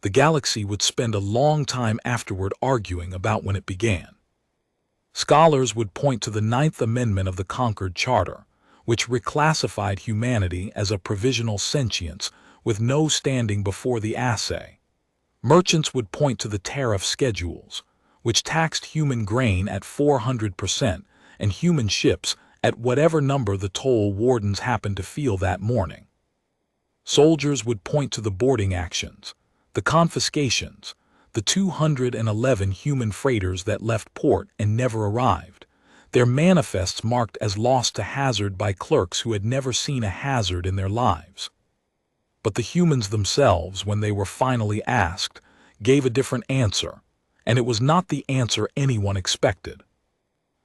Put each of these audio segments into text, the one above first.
The galaxy would spend a long time afterward arguing about when it began. Scholars would point to the Ninth Amendment of the Concord Charter, which reclassified humanity as a provisional sentience with no standing before the assay. Merchants would point to the tariff schedules, which taxed human grain at 400% and human ships at whatever number the toll wardens happened to feel that morning. Soldiers would point to the boarding actions, the confiscations, the 211 human freighters that left port and never arrived, their manifests marked as lost to hazard by clerks who had never seen a hazard in their lives. But the humans themselves, when they were finally asked, gave a different answer, and it was not the answer anyone expected.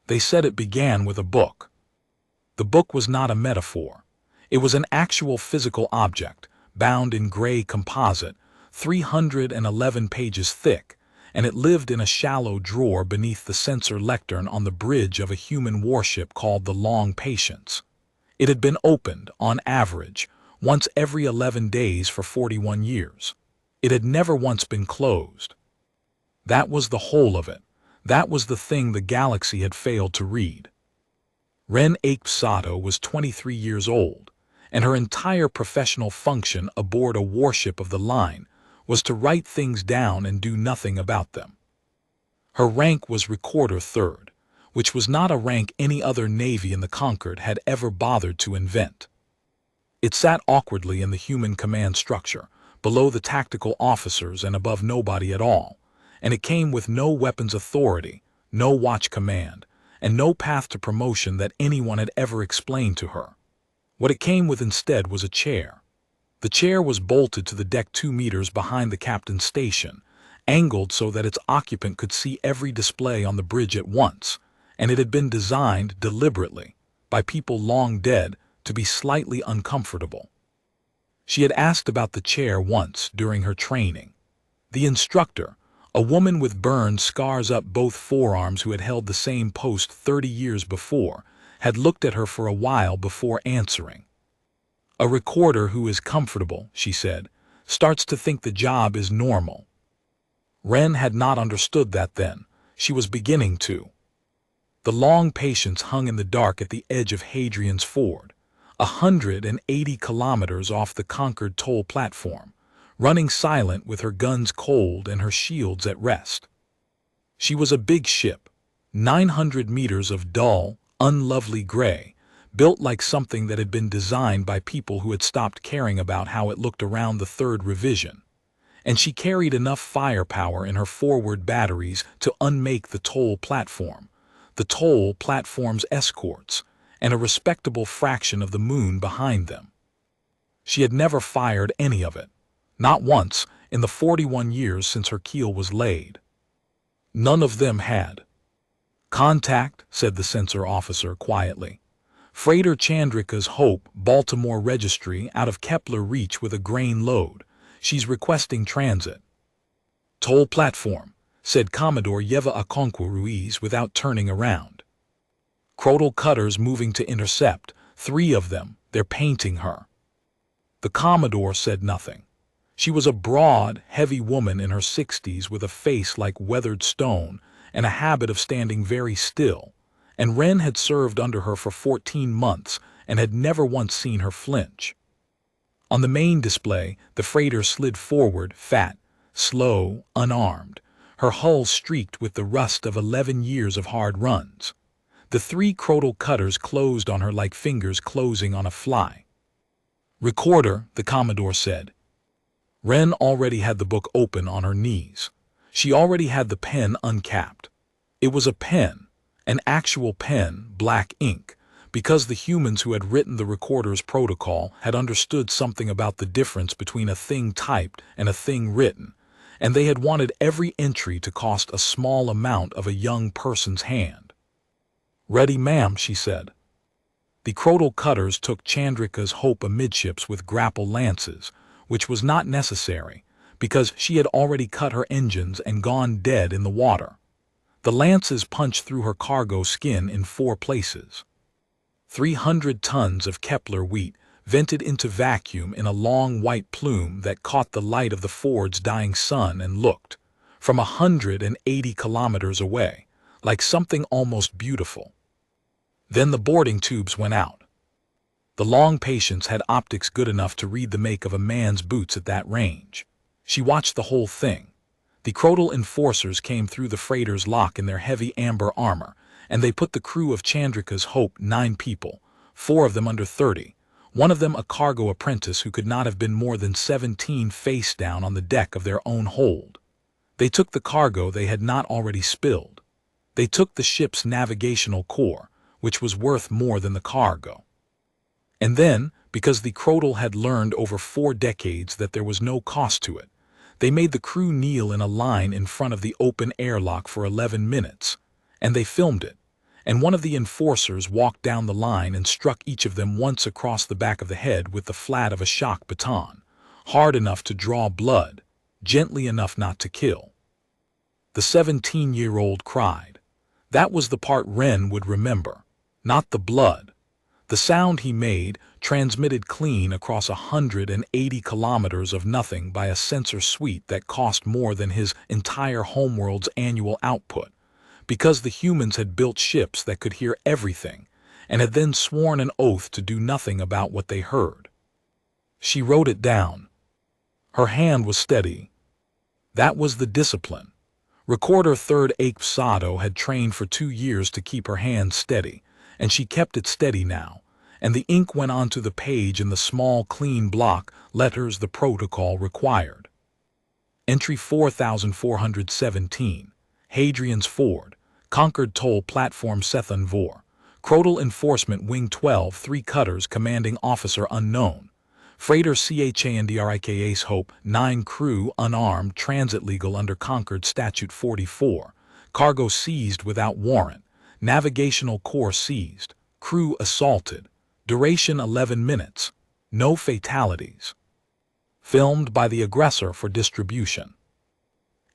They said it began with a book. The book was not a metaphor. It was an actual physical object, bound in gray composite, 311 pages thick, and it lived in a shallow drawer beneath the sensor lectern on the bridge of a human warship called the Long Patience. It had been opened, on average, once every 11 days for 41 years. It had never once been closed. That was the whole of it. That was the thing the galaxy had failed to read. Wren Achebe-Sato was 23 years old, and her entire professional function aboard a warship of the line was to write things down and do nothing about them. Her rank was Recorder Third, which was not a rank any other navy in the Concord had ever bothered to invent. It sat awkwardly in the human command structure, below the tactical officers and above nobody at all, and it came with no weapons authority, no watch command, and no path to promotion that anyone had ever explained to her. What it came with instead was a chair. The chair was bolted to the deck 2 meters behind the captain's station, angled so that its occupant could see every display on the bridge at once, and it had been designed deliberately, by people long dead, to be slightly uncomfortable. She had asked about the chair once during her training. The instructor, a woman with burn scars up both forearms who had held the same post 30 years before, had looked at her for a while before answering. A recorder who is comfortable, she said, starts to think the job is normal. Wren had not understood that then. She was beginning to. The Long Patience hung in the dark at the edge of Hadrian's Ford, 180 kilometers off the Concord toll platform, running silent with her guns cold and her shields at rest. She was a big ship, 900 meters of dull, unlovely gray, built like something that had been designed by people who had stopped caring about how it looked around the third revision, and she carried enough firepower in her forward batteries to unmake the toll platform's escorts, and a respectable fraction of the moon behind them. She had never fired any of it, not once in the 41 years since her keel was laid. None of them had. "Contact," said the sensor officer quietly. "Freighter Chandrika's Hope, Baltimore Registry, out of Kepler Reach with a grain load. She's requesting transit." "Toll platform," said Commodore Yeva Okonkwo Ruiz without turning around. "Crotal cutters moving to intercept, 3 of them, they're painting her." The Commodore said nothing. She was a broad, heavy woman in her 60s with a face like weathered stone and a habit of standing very still, and Wren had served under her for 14 months and had never once seen her flinch. On the main display, the freighter slid forward, fat, slow, unarmed, her hull streaked with the rust of 11 years of hard runs. The 3 Crotal cutters closed on her like fingers closing on a fly. "Recorder," the Commodore said. Wren already had the book open on her knees. She already had the pen uncapped. It was a pen, an actual pen, black ink, because the humans who had written the recorder's protocol had understood something about the difference between a thing typed and a thing written, and they had wanted every entry to cost a small amount of a young person's hand. "Ready, ma'am," she said. The Crotal cutters took Chandrika's Hope amidships with grapple lances, which was not necessary, because she had already cut her engines and gone dead in the water. The lances punched through her cargo skin in 4 places. 300 tons of Kepler wheat vented into vacuum in a long white plume that caught the light of the Ford's dying sun and looked, from 180 kilometers away, like something almost beautiful. Then the boarding tubes went out. The long patience had optics good enough to read the make of a man's boots at that range. She watched the whole thing. The Crotal enforcers came through the freighter's lock in their heavy amber armor, and they put the crew of Chandrika's Hope, 9 people, 4 of them under 30, one of them a cargo apprentice who could not have been more than 17, face down on the deck of their own hold. They took the cargo they had not already spilled. They took the ship's navigational core, which was worth more than the cargo. And then, because the Crotal had learned over 4 decades that there was no cost to it, they made the crew kneel in a line in front of the open airlock for 11 minutes, and they filmed it, and one of the enforcers walked down the line and struck each of them once across the back of the head with the flat of a shock baton, hard enough to draw blood, gently enough not to kill. The 17-year-old cried. That was the part Wren would remember, not the blood. The sound he made, transmitted clean across 180 kilometers of nothing by a sensor suite that cost more than his entire homeworld's annual output, because the humans had built ships that could hear everything, and had then sworn an oath to do nothing about what they heard. She wrote it down. Her hand was steady. That was the discipline. Recorder 3rd Achebe-Sato had trained for 2 years to keep her hand steady, and she kept it steady now, and the ink went onto the page in the small, clean block letters the protocol required. Entry 4417, Hadrian's Ford, Concord Toll Platform Sethan Vor, Crotal Enforcement Wing 12, 3 cutters, commanding officer unknown. Freighter Chandrika's Hope, 9 crew, unarmed, transit legal under Concord Statute 44, cargo seized without warrant, navigational core seized, crew assaulted, duration 11 minutes, no fatalities. Filmed by the aggressor for distribution.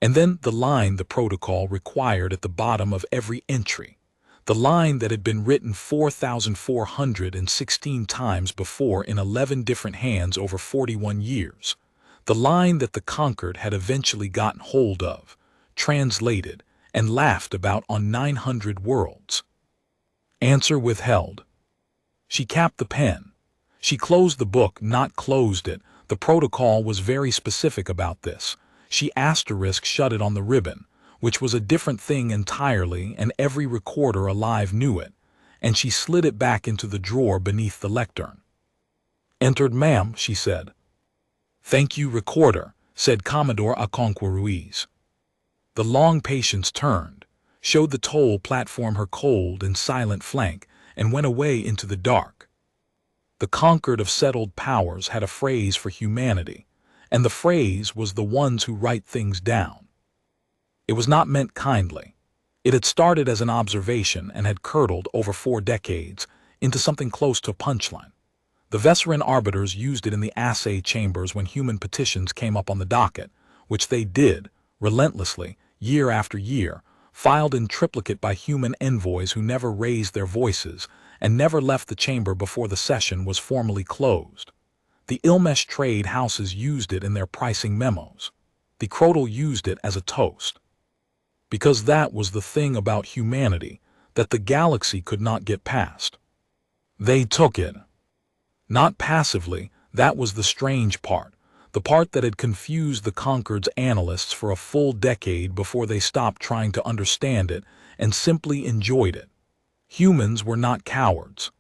And then the line the protocol required at the bottom of every entry, the line that had been written 4,416 times before in 11 different hands over 41 years, the line that the Concord had eventually gotten hold of, translated, and laughed about on 900 worlds. Answer withheld. She capped the pen. She closed the book, not closed it. The protocol was very specific about this. She asterisk shut it on the ribbon, which was a different thing entirely, and every recorder alive knew it, and she slid it back into the drawer beneath the lectern. Entered, ma'am, she said. Thank you, recorder, said Commodore Okonkwo Ruiz. The long patience turned, showed the toll platform her cold and silent flank, and went away into the dark. The Concord of Settled Powers had a phrase for humanity, and the phrase was the ones who write things down. It was not meant kindly. It had started as an observation and had curdled over 4 decades into something close to a punchline. The veteran arbiters used it in the assay chambers when human petitions came up on the docket, which they did, relentlessly, year after year, filed in triplicate by human envoys who never raised their voices and never left the chamber before the session was formally closed. The Ilmesh trade houses used it in their pricing memos. The Crotal used it as a toast. Because that was the thing about humanity that the galaxy could not get past. They took it. Not passively, that was the strange part, the part that had confused the Concord's analysts for a full decade before they stopped trying to understand it and simply enjoyed it. Humans were not cowards.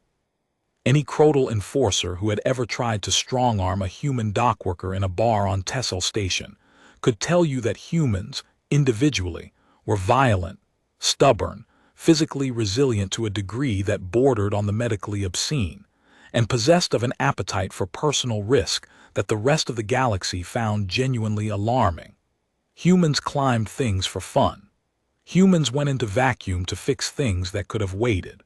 Any Crotal enforcer who had ever tried to strong-arm a human dockworker in a bar on Tessel Station could tell you that humans, individually, were violent, stubborn, physically resilient to a degree that bordered on the medically obscene, and possessed of an appetite for personal risk that the rest of the galaxy found genuinely alarming. Humans climbed things for fun. Humans went into vacuum to fix things that could have waited.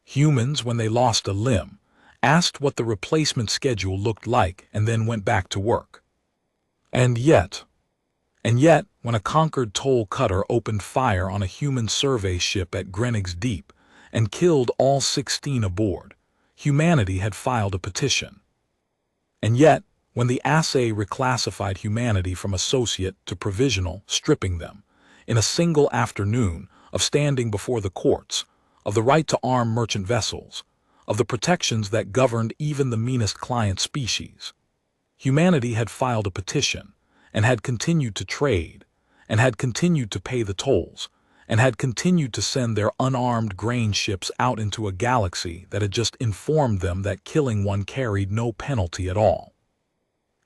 Humans, when they lost a limb, asked what the replacement schedule looked like and then went back to work. And yet, when a Concord toll cutter opened fire on a human survey ship at Greenwich Deep and killed all 16 aboard, humanity had filed a petition. And yet, when the assay reclassified humanity from associate to provisional, stripping them, in a single afternoon, of standing before the courts, of the right to arm merchant vessels, of the protections that governed even the meanest client species, humanity had filed a petition, and had continued to trade, and had continued to pay the tolls, and had continued to send their unarmed grain ships out into a galaxy that had just informed them that killing one carried no penalty at all.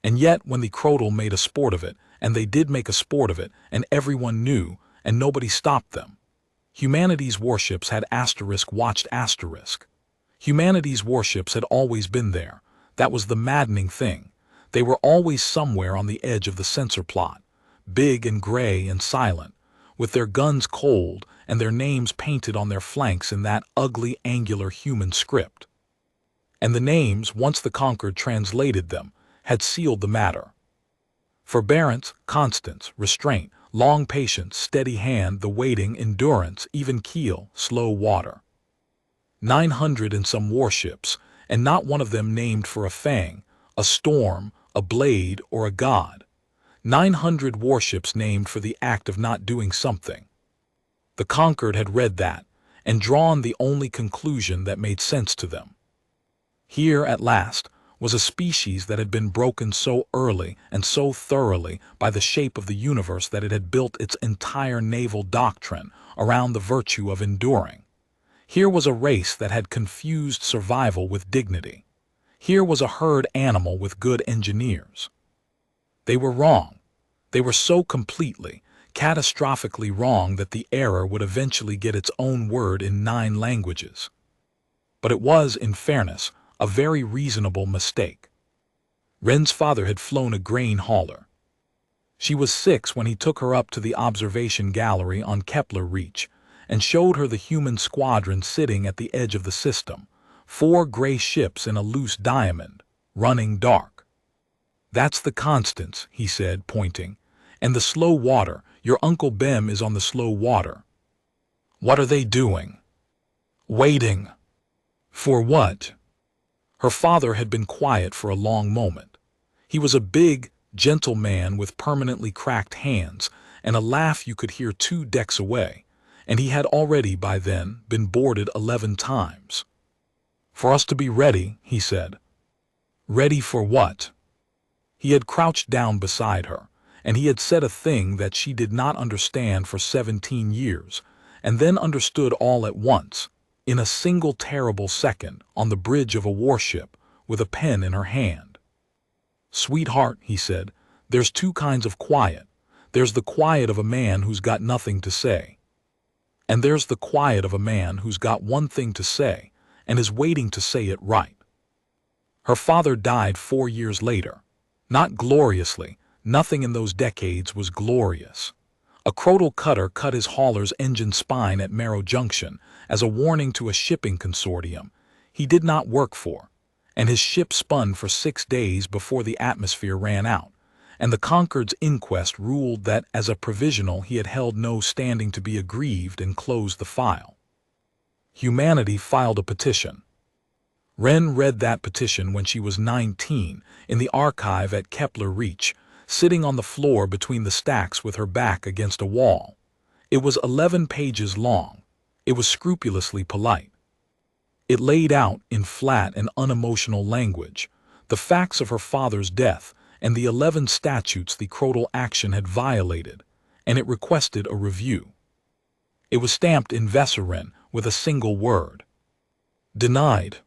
And yet, when the Crodal made a sport of it, and they did make a sport of it, and everyone knew, and nobody stopped them, humanity's warships had watched asterisk. Humanity's warships had always been there. That was the maddening thing. They were always somewhere on the edge of the sensor plot, big and gray and silent, with their guns cold and their names painted on their flanks in that ugly angular human script. And the names, once the Concord translated them, had sealed the matter. Forbearance, Constance, Restraint, long patience, steady hand, the waiting, endurance, even keel, slow water. 900 and some warships, and not one of them named for a fang, a storm, a blade, or a god. 900 warships named for the act of not doing something. The Concord had read that, and drawn the only conclusion that made sense to them. Here, at last, was a species that had been broken so early and so thoroughly by the shape of the universe that it had built its entire naval doctrine around the virtue of enduring. Here was a race that had confused survival with dignity. Here was a herd animal with good engineers. They were wrong. They were so completely, catastrophically wrong that the error would eventually get its own word in 9 languages. But it was, in fairness, a very reasonable mistake. Wren's father had flown a grain hauler. She was 6 when he took her up to the observation gallery on Kepler Reach and showed her the human squadron sitting at the edge of the system, 4 gray ships in a loose diamond, running dark. "That's the Constance," he said, pointing, "and the slow water, your Uncle Bem is on the slow water." "What are they doing?" "Waiting." "For what?" Her father had been quiet for a long moment. He was a big, gentle man with permanently cracked hands and a laugh you could hear 2 decks away, and he had already, by then, been boarded 11 times. "For us to be ready," he said. "Ready for what?" He had crouched down beside her, and he had said a thing that she did not understand for 17 years, and then understood all at once, in a single terrible second, on the bridge of a warship, with a pen in her hand. "Sweetheart," he said, "there's 2 kinds of quiet. There's the quiet of a man who's got nothing to say. And there's the quiet of a man who's got one thing to say, and is waiting to say it right." Her father died 4 years later. Not gloriously. Nothing in those decades was glorious. A Crodal cutter cut his hauler's engine spine at Marrow Junction as a warning to a shipping consortium he did not work for, and his ship spun for 6 days before the atmosphere ran out, and the Concord's inquest ruled that as a provisional he had held no standing to be aggrieved and closed the file. Humanity filed a petition. Wren read that petition when she was 19 in the archive at Kepler Reach, sitting on the floor between the stacks with her back against a wall. It was 11 pages long. It was scrupulously polite. It laid out, in flat and unemotional language, the facts of her father's death and the 11 statutes the Crodal action had violated, and it requested a review. It was stamped in Vesserin with a single word: "Denied."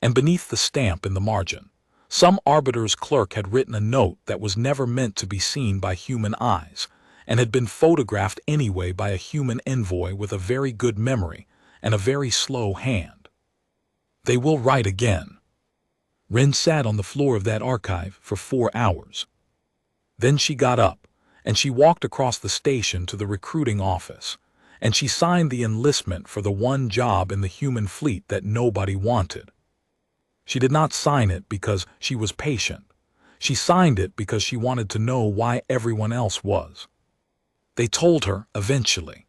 And beneath the stamp in the margin, some arbiter's clerk had written a note that was never meant to be seen by human eyes, and had been photographed anyway by a human envoy with a very good memory and a very slow hand. "They will write again." Wren sat on the floor of that archive for 4 hours. Then she got up, and she walked across the station to the recruiting office, and she signed the enlistment for the one job in the human fleet that nobody wanted. She did not sign it because she was patient. She signed it because she wanted to know why everyone else was. They told her, eventually.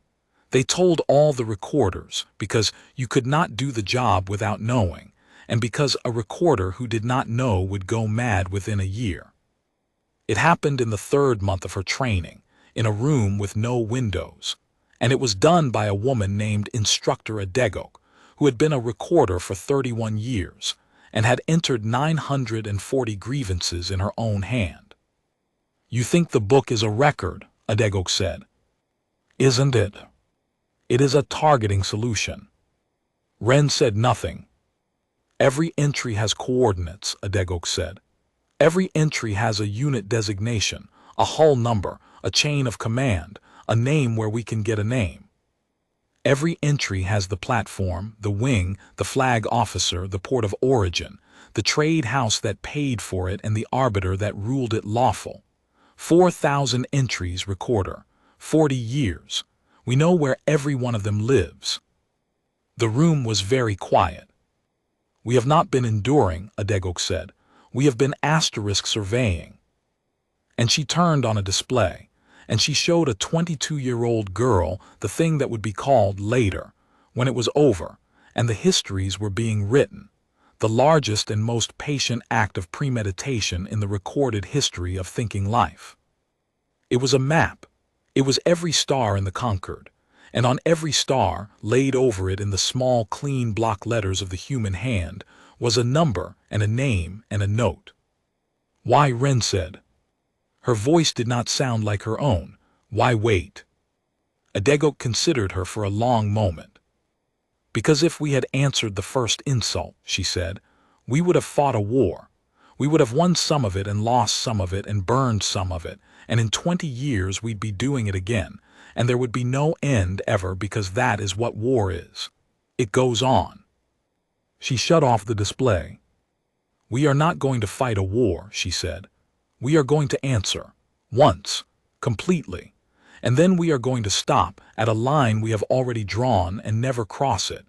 They told all the recorders, because you could not do the job without knowing, and because a recorder who did not know would go mad within a year. It happened in the 3rd month of her training, in a room with no windows, and it was done by a woman named Instructor Adegok, who had been a recorder for 31 years, and had entered 940 grievances in her own hand. "You think the book is a record," Adegok said. "Isn't it? It is a targeting solution." Wren said nothing. "Every entry has coordinates," Adegok said. "Every entry has a unit designation, a hull number, a chain of command, a name where we can get a name. Every entry has the platform, the wing, the flag officer, the port of origin, the trade house that paid for it, and the arbiter that ruled it lawful. 4,000 entries, recorder. 40 years. We know where every one of them lives." The room was very quiet. "We have not been enduring," Adegok said. "We have been asterisk surveying." And she turned on a display, and she showed a 22-year-old girl the thing that would be called later, when it was over, and the histories were being written, the largest and most patient act of premeditation in the recorded history of thinking life. It was a map. It was every star in the Concord, and on every star, laid over it in the small, clean block letters of the human hand, was a number and a name and a note. "Why?" Wren said. Her voice did not sound like her own. "Why wait?" Adegok considered her for a long moment. "Because if we had answered the first insult," she said, "we would have fought a war. We would have won some of it and lost some of it and burned some of it, and in 20 years we'd be doing it again, and there would be no end ever, because that is what war is. It goes on." She shut off the display. "We are not going to fight a war," she said. "We are going to answer. Once. Completely. And then we are going to stop at a line we have already drawn and never cross it.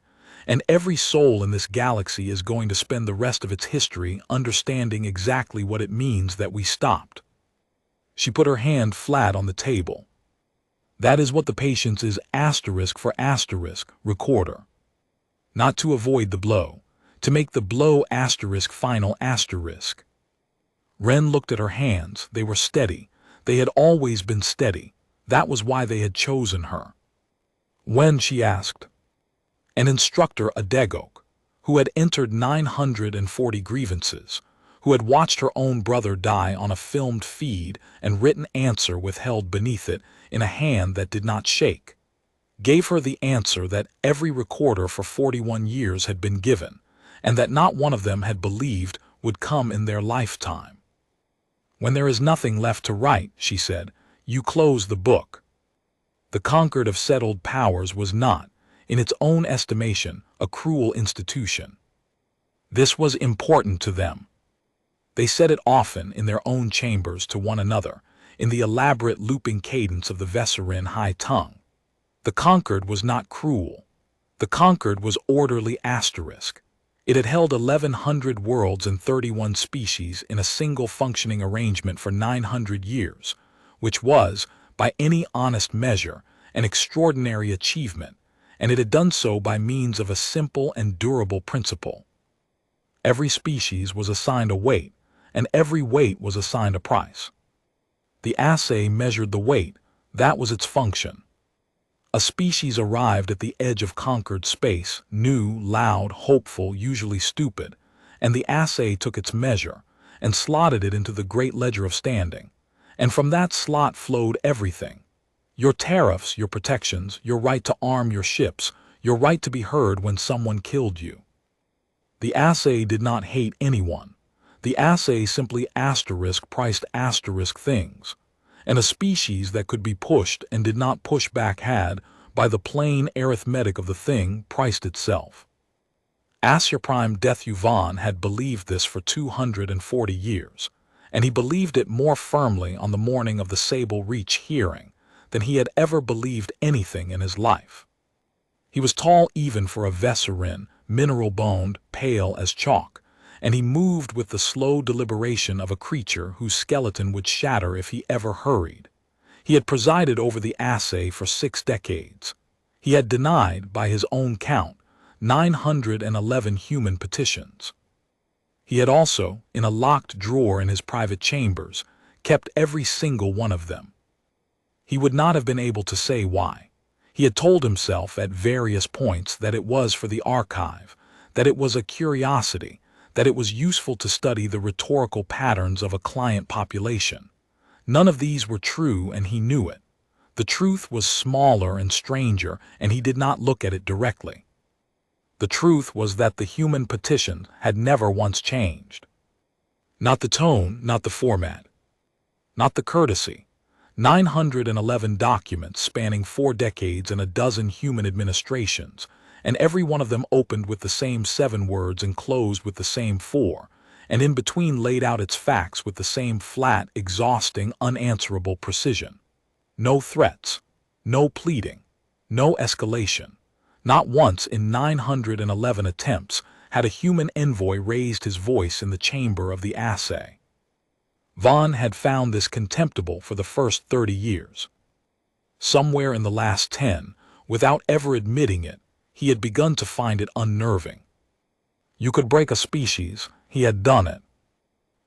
And every soul in this galaxy is going to spend the rest of its history understanding exactly what it means that we stopped." She put her hand flat on the table. "That is what the patience is, asterisk for asterisk, recorder. Not to avoid the blow, to make the blow asterisk final asterisk." Wren looked at her hands. They were steady. They had always been steady. That was why they had chosen her. "When?" she asked. An instructor, Adegok, who had entered 940 grievances, who had watched her own brother die on a filmed feed and written answer withheld beneath it in a hand that did not shake, gave her the answer that every recorder for 41 years had been given, and that not one of them had believed would come in their lifetime. "When there is nothing left to write," she said, "you close the book." The Concord of Settled Powers was not, in its own estimation, a cruel institution. This was important to them. They said it often in their own chambers to one another, in the elaborate looping cadence of the Vesserin high tongue. The Concord was not cruel. The Concord was orderly asterisk. It had held 1,100 worlds and 31 species in a single functioning arrangement for 900 years, which was, by any honest measure, an extraordinary achievement, and it had done so by means of a simple and durable principle. Every species was assigned a weight, and every weight was assigned a price. The assay measured the weight. That was its function. A species arrived at the edge of conquered space, new, loud, hopeful, usually stupid, and the assay took its measure and slotted it into the great ledger of standing, and from that slot flowed everything. Your tariffs, your protections, your right to arm your ships, your right to be heard when someone killed you. The assay did not hate anyone. The assay simply asterisk-priced asterisk things, and a species that could be pushed and did not push back had, by the plain arithmetic of the thing, priced itself. Assurprime Dethuvan had believed this for 240 years, and he believed it more firmly on the morning of the Sable Reach hearing than he had ever believed anything in his life. He was tall even for a Vesserin, mineral-boned, pale as chalk, and he moved with the slow deliberation of a creature whose skeleton would shatter if he ever hurried. He had presided over the assay for 6 decades. He had denied, by his own count, 911 human petitions. He had also, in a locked drawer in his private chambers, kept every single one of them. He would not have been able to say why. He had told himself at various points that it was for the archive, that it was a curiosity, that it was useful to study the rhetorical patterns of a client population. None of these were true, and he knew it. The truth was smaller and stranger, and he did not look at it directly. The truth was that the human petition had never once changed. Not the tone, not the format, not the courtesy. 911 documents spanning 4 decades and a dozen human administrations, and every one of them opened with the same 7 words and closed with the same 4, and in between laid out its facts with the same flat, exhausting, unanswerable precision. No threats, no pleading, no escalation. Not once in 911 attempts had a human envoy raised his voice in the chamber of the assay. Vaughn had found this contemptible for the first 30 years. Somewhere in the last 10, without ever admitting it, he had begun to find it unnerving. You could break a species, he had done it.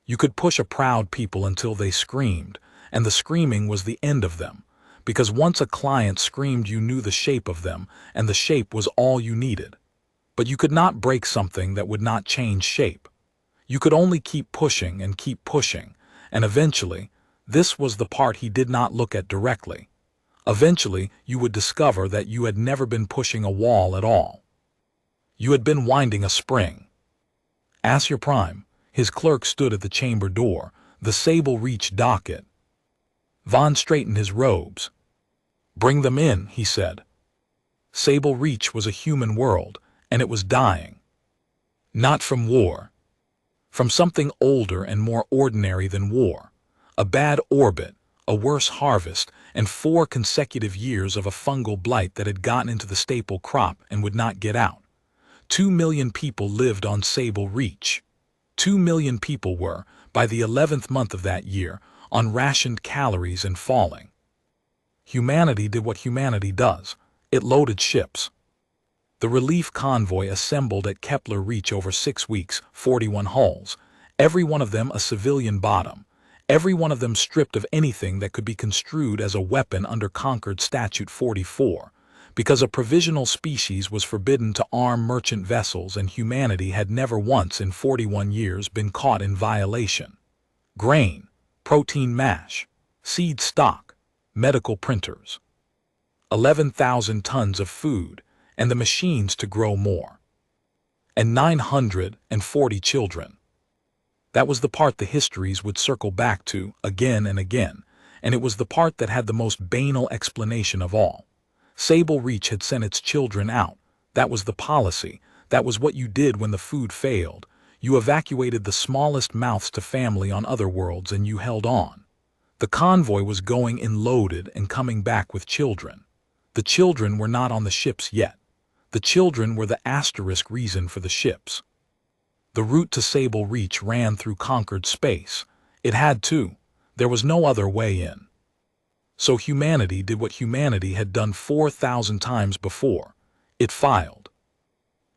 You could push a proud people until they screamed, and the screaming was the end of them, because once a client screamed you knew the shape of them, and the shape was all you needed. But you could not break something that would not change shape. You could only keep pushing, and eventually, this was the part he did not look at directly. Eventually, you would discover that you had never been pushing a wall at all. You had been winding a spring. Ask your prime. His clerk stood at the chamber door, the Sable Reach docket. Vaughn straightened his robes. "Bring them in," he said. Sable Reach was a human world, and it was dying. Not from war. From something older and more ordinary than war. A bad orbit, a worse harvest, and 4 consecutive years of a fungal blight that had gotten into the staple crop and would not get out. 2 million people lived on Sable Reach. 2 million people were, by the 11th month of that year, on rationed calories and falling. Humanity did what humanity does. It loaded ships. The relief convoy assembled at Kepler Reach over 6 weeks, 41 hulls, every one of them a civilian bottom, every one of them stripped of anything that could be construed as a weapon under Concord Statute 44, because a provisional species was forbidden to arm merchant vessels and humanity had never once in 41 years been caught in violation. Grain, protein mash, seed stock, medical printers. 11,000 tons of food, and the machines to grow more. And 940 children. That was the part the histories would circle back to again and again, and it was the part that had the most banal explanation of all. Sable Reach had sent its children out. That was the policy. That was what you did when the food failed. You evacuated the smallest mouths to family on other worlds, and you held on. The convoy was going in loaded and coming back with children. The children were not on the ships yet. The children were the asterisk reason for the ships. The route to Sable Reach ran through Concord space. It had to. There was no other way in. So humanity did what humanity had done 4,000 times before. It filed.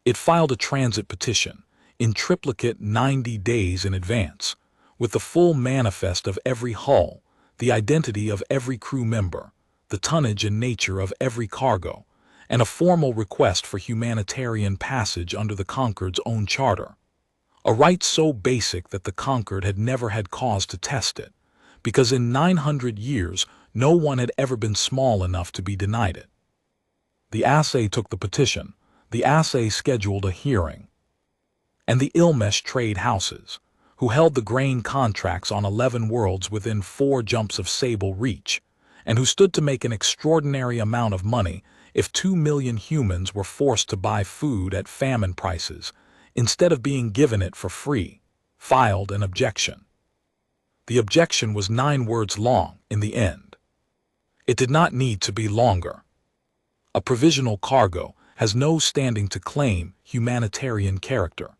It filed a transit petition, in triplicate 90 days in advance, with the full manifest of every hull, the identity of every crew member, the tonnage and nature of every cargo, and a formal request for humanitarian passage under the Concord's own charter. A right so basic that the Concord had never had cause to test it, because in 900 years no one had ever been small enough to be denied it. The assay took the petition. The assay scheduled a hearing. And the Ilmesh trade houses, who held the grain contracts on 11 worlds within 4 jumps of Sable Reach, and who stood to make an extraordinary amount of money if 2 million humans were forced to buy food at famine prices, instead of being given it for free, filed an objection. The objection was 9 words long in the end. It did not need to be longer. A provisional cargo has no standing to claim humanitarian character.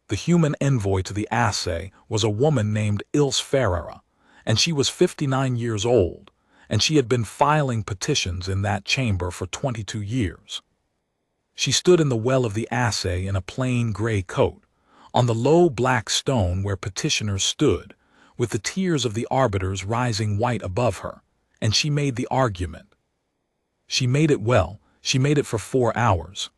The human envoy to the assay was a woman named Ilse Ferreira, and she was 59 years old, and she had been filing petitions in that chamber for 22 years. She stood in the well of the assay in a plain gray coat. on the low black stone where petitioners stood, with the tears of the arbiters rising white above her, and she made the argument. She made it well, she made it for 4 hours.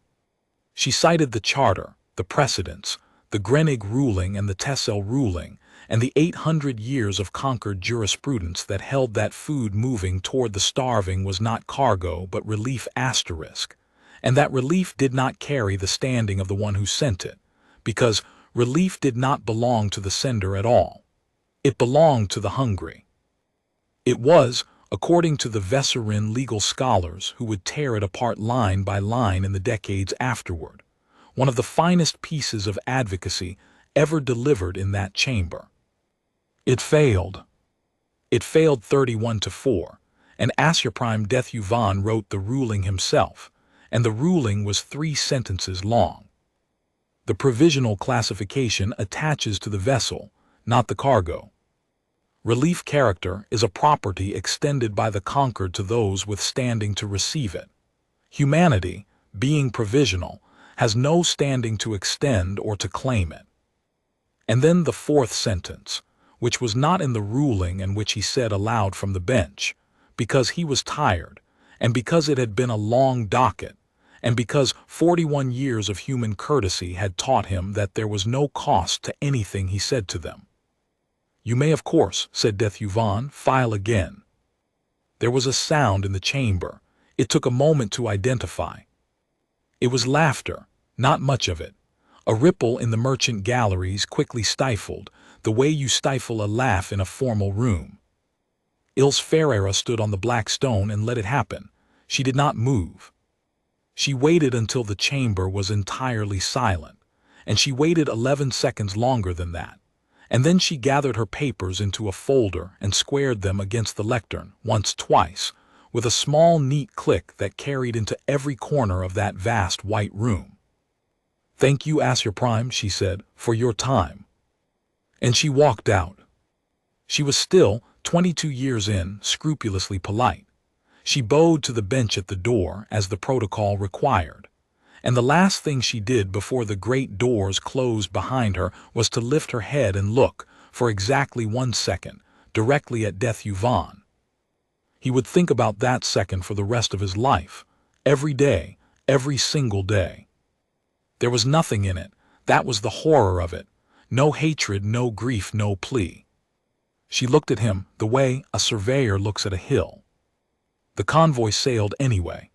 She cited the charter, the precedents, the Grenig ruling and the Texel ruling, and the 800 years of Concord jurisprudence that held that food moving toward the starving was not cargo but relief asterisk, and that relief did not carry the standing of the one who sent it, because relief did not belong to the sender at all. It belonged to the hungry. It was, according to the Vesserin legal scholars who would tear it apart line by line in the decades afterward, one of the finest pieces of advocacy ever delivered in that chamber. It failed. It failed 31-4, and HFY wrote the ruling himself, and the ruling was 3 sentences long. The provisional classification attaches to the vessel, not the cargo. Relief character is a property extended by the conquered to those with standing to receive it. Humanity, being provisional, has no standing to extend or to claim it. And then the 4th sentence, which was not in the ruling and which he said aloud from the bench, because he was tired, and because it had been a long docket, and because 41 years of human courtesy had taught him that there was no cost to anything he said to them. "You may, of course," said Dethuvan, "file again." There was a sound in the chamber. It took a moment to identify. It was laughter, not much of it. A ripple in the merchant galleries quickly stifled, the way you stifle a laugh in a formal room. Ilse Ferreira stood on the black stone and let it happen. She did not move. She waited until the chamber was entirely silent, and she waited 11 seconds longer than that. And then she gathered her papers into a folder and squared them against the lectern, twice, with a small, neat click that carried into every corner of that vast white room. "Thank you, HFY," she said, "for your time." And she walked out. She was still, 22 years in, scrupulously polite. She bowed to the bench at the door, as the protocol required. And the last thing she did before the great doors closed behind her was to lift her head and look, for exactly 1 second, directly at Dethuvan. He would think about that second for the rest of his life, every day, every single day. There was nothing in it. That was the horror of it. No hatred, no grief, no plea. She looked at him the way a surveyor looks at a hill. The convoy sailed anyway.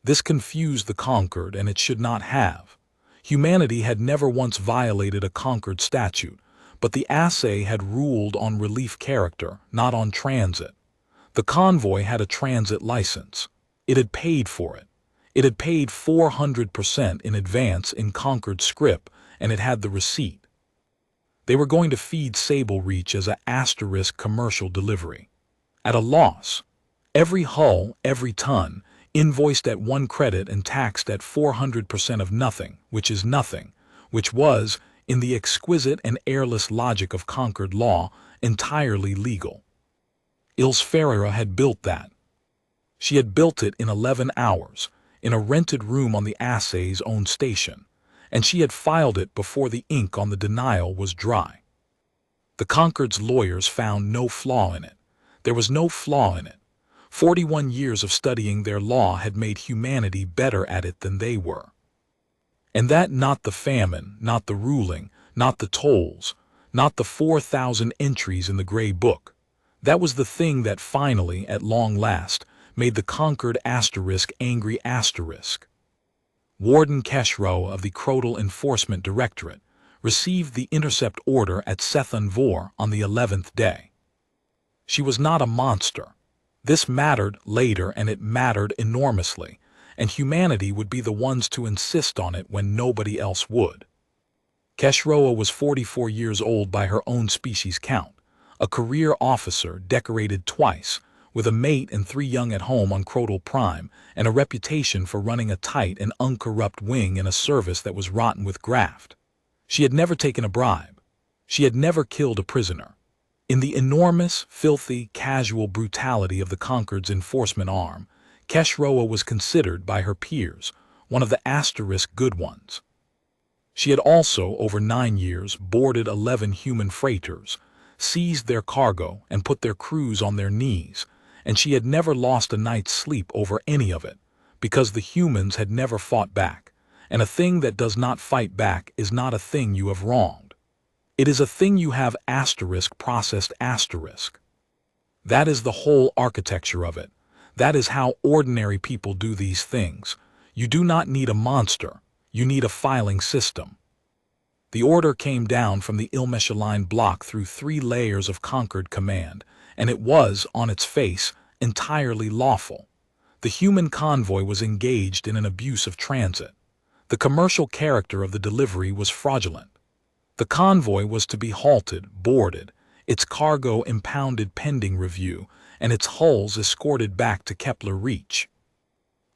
This confused the conquered, and it should not have. Humanity had never once violated a conquered statute, but the assay had ruled on relief character, not on transit. The convoy had a transit license. It had paid for it. It had paid 400% in advance in conquered scrip, and it had the receipt. They were going to feed Sable Reach as a asterisk commercial delivery. At a loss. Every hull, every ton, invoiced at 1 credit and taxed at 400% of nothing, which is nothing, which was, in the exquisite and airless logic of conquered law, entirely legal. Ilse Ferreira had built that. She had built it in 11 hours, in a rented room on the assay's own station, and she had filed it before the ink on the denial was dry. The Concord's lawyers found no flaw in it. There was no flaw in it. 41 years of studying their law had made humanity better at it than they were. And that not the famine, not the ruling, not the tolls, not the 4,000 entries in the Gray Book. That was the thing that finally, at long last, made the conquered asterisk angry asterisk. Warden Keshro of the Crotal Enforcement Directorate received the intercept order at Sethunvor on the 11th day. She was not a monster. This mattered later, and it mattered enormously, and humanity would be the ones to insist on it when nobody else would. Keshroa was 44 years old by her own species count, a career officer decorated twice, with a mate and 3 young at home on Crotal Prime, and a reputation for running a tight and uncorrupt wing in a service that was rotten with graft. She had never taken a bribe. She had never killed a prisoner. In the enormous, filthy, casual brutality of the Concord's enforcement arm, Keshroa was considered by her peers one of the asterisk good ones. She had also, over 9 years, boarded 11 human freighters, seized their cargo and put their crews on their knees, and she had never lost a night's sleep over any of it, because the humans had never fought back, and a thing that does not fight back is not a thing you have wronged. It is a thing you have processed. That is the whole architecture of it. That is how ordinary people do these things. You do not need a monster, you need a filing system. The order came down from the Ilmeshaline block through 3 layers of Concord command, and it was, on its face, entirely lawful. The human convoy was engaged in an abuse of transit. The commercial character of the delivery was fraudulent. The convoy was to be halted, boarded, its cargo impounded pending review, and its hulls escorted back to Kepler Reach.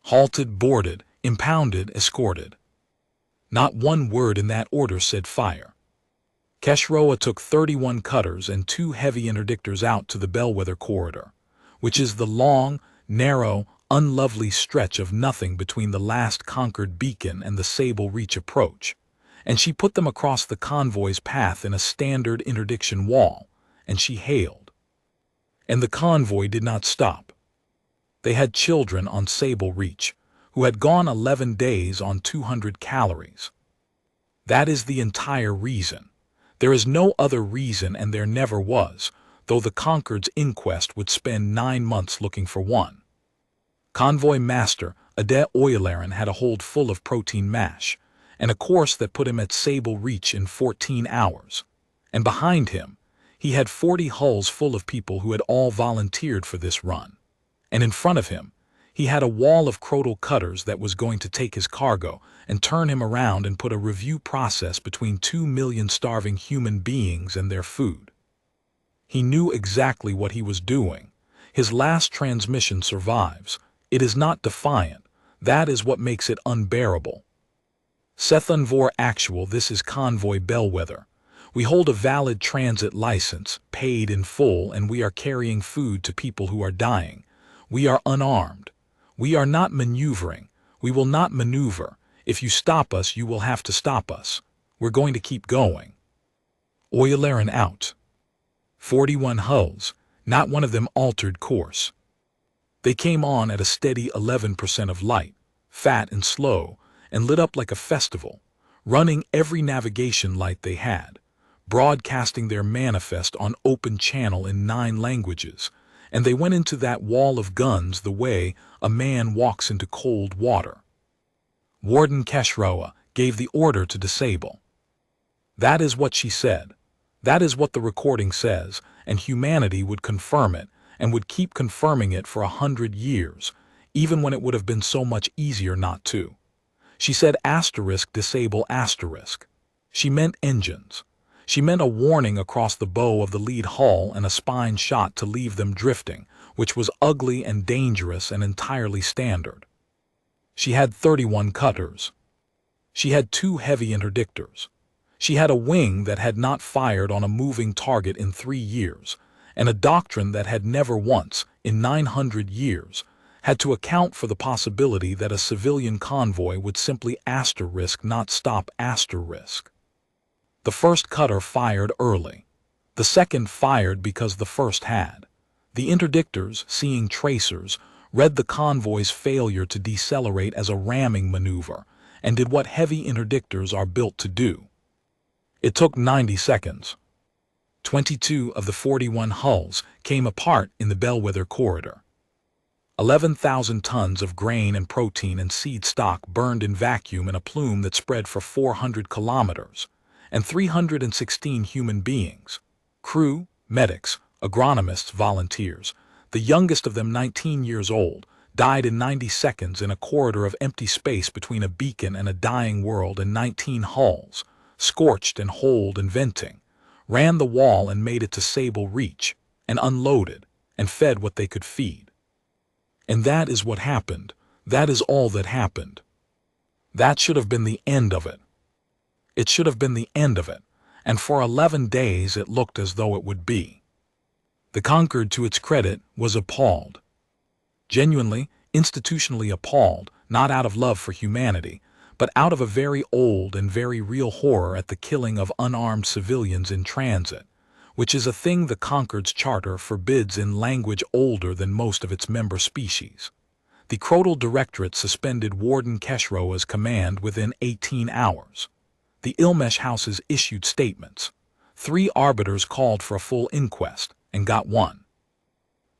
Halted, boarded, impounded, escorted. Not one word in that order said fire. Keshroa took 31 cutters and 2 heavy interdictors out to the Bellwether Corridor, which is the long, narrow, unlovely stretch of nothing between the last Concord beacon and the Sable Reach approach, and she put them across the convoy's path in a standard interdiction wall, and she hailed. And the convoy did not stop. They had children on Sable Reach, who had gone 11 days on 200 calories. That is the entire reason. There is no other reason, and there never was, though the Concord's inquest would spend 9 months looking for one. Convoy Master Ade Oyalaran had a hold full of protein mash, and a course that put him at Sable Reach in 14 hours. And behind him, he had 40 hulls full of people who had all volunteered for this run. And in front of him, he had a wall of Crotal cutters that was going to take his cargo and turn him around and put a review process between 2 million starving human beings and their food. He knew exactly what he was doing. His last transmission survives. It is not defiant. That is what makes it unbearable. Sethunvor Actual, this is Convoy Bellwether. We hold a valid transit license, paid in full, and we are carrying food to people who are dying. We are unarmed. We are not maneuvering. We will not maneuver. If you stop us, you will have to stop us. We're going to keep going. Oyalaran out. 41 hulls, not one of them altered course. They came on at a steady 11% of light, fat and slow, and lit up like a festival, running every navigation light they had, broadcasting their manifest on open channel in 9 languages, and they went into that wall of guns the way a man walks into cold water. Warden Keshroa gave the order to disable. That is what she said. That is what the recording says, and humanity would confirm it, and would keep confirming it for 100 years, even when it would have been so much easier not to. She said disable *. She meant engines. She meant a warning across the bow of the lead hull and a spine shot to leave them drifting, which was ugly and dangerous and entirely standard. She had 31 cutters. She had 2 heavy interdictors. She had a wing that had not fired on a moving target in 3 years, and a doctrine that had never once, in 900 years, had to account for the possibility that a civilian convoy would simply not stop. The first cutter fired early. The second fired because the first had. The interdictors, seeing tracers, read the convoy's failure to decelerate as a ramming maneuver, and did what heavy interdictors are built to do. It took 90 seconds. 22 of the 41 hulls came apart in the Bellwether Corridor. 11,000 tons of grain and protein and seed stock burned in vacuum in a plume that spread for 400 kilometers, and 316 human beings, crew, medics, agronomists, volunteers, the youngest of them 19 years old, died in 90 seconds in a corridor of empty space between a beacon and a dying world, and 19 hulls, scorched and holed and venting, ran the wall and made it to Sable Reach, and unloaded, and fed what they could feed. And that is what happened. That is all that happened. That should have been the end of it. It should have been the end of it, and for 11 days it looked as though it would be. The Concord, to its credit, was appalled. Genuinely, institutionally appalled, not out of love for humanity, but out of a very old and very real horror at the killing of unarmed civilians in transit, which is a thing the Concord's charter forbids in language older than most of its member species. The Crotal Directorate suspended Warden Keshroa's command within 18 hours. The Ilmesh houses issued statements. 3 arbiters called for a full inquest and got one.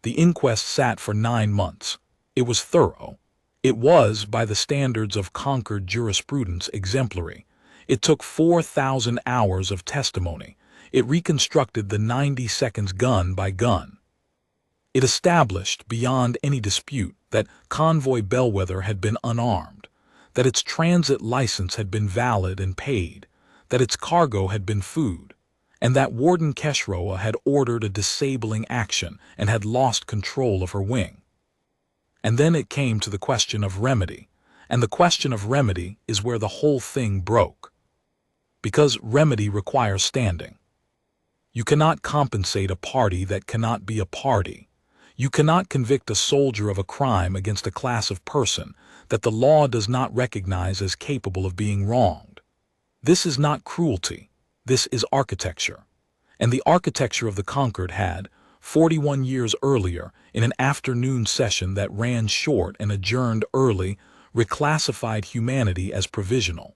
The inquest sat for 9 months. It was thorough. It was, by the standards of Concord jurisprudence, exemplary. It took 4,000 hours of testimony. It reconstructed the 90 seconds gun by gun. It established, beyond any dispute, that Convoy Bellwether had been unarmed, that its transit license had been valid and paid, that its cargo had been food, and that Warden Keshroa had ordered a disabling action and had lost control of her wing. And then it came to the question of remedy, and the question of remedy is where the whole thing broke. Because remedy requires standing. You cannot compensate a party that cannot be a party. You cannot convict a soldier of a crime against a class of person that the law does not recognize as capable of being wronged. This is not cruelty. This is architecture. And the architecture of the Concord had, 41 years earlier, in an afternoon session that ran short and adjourned early, reclassified humanity as provisional.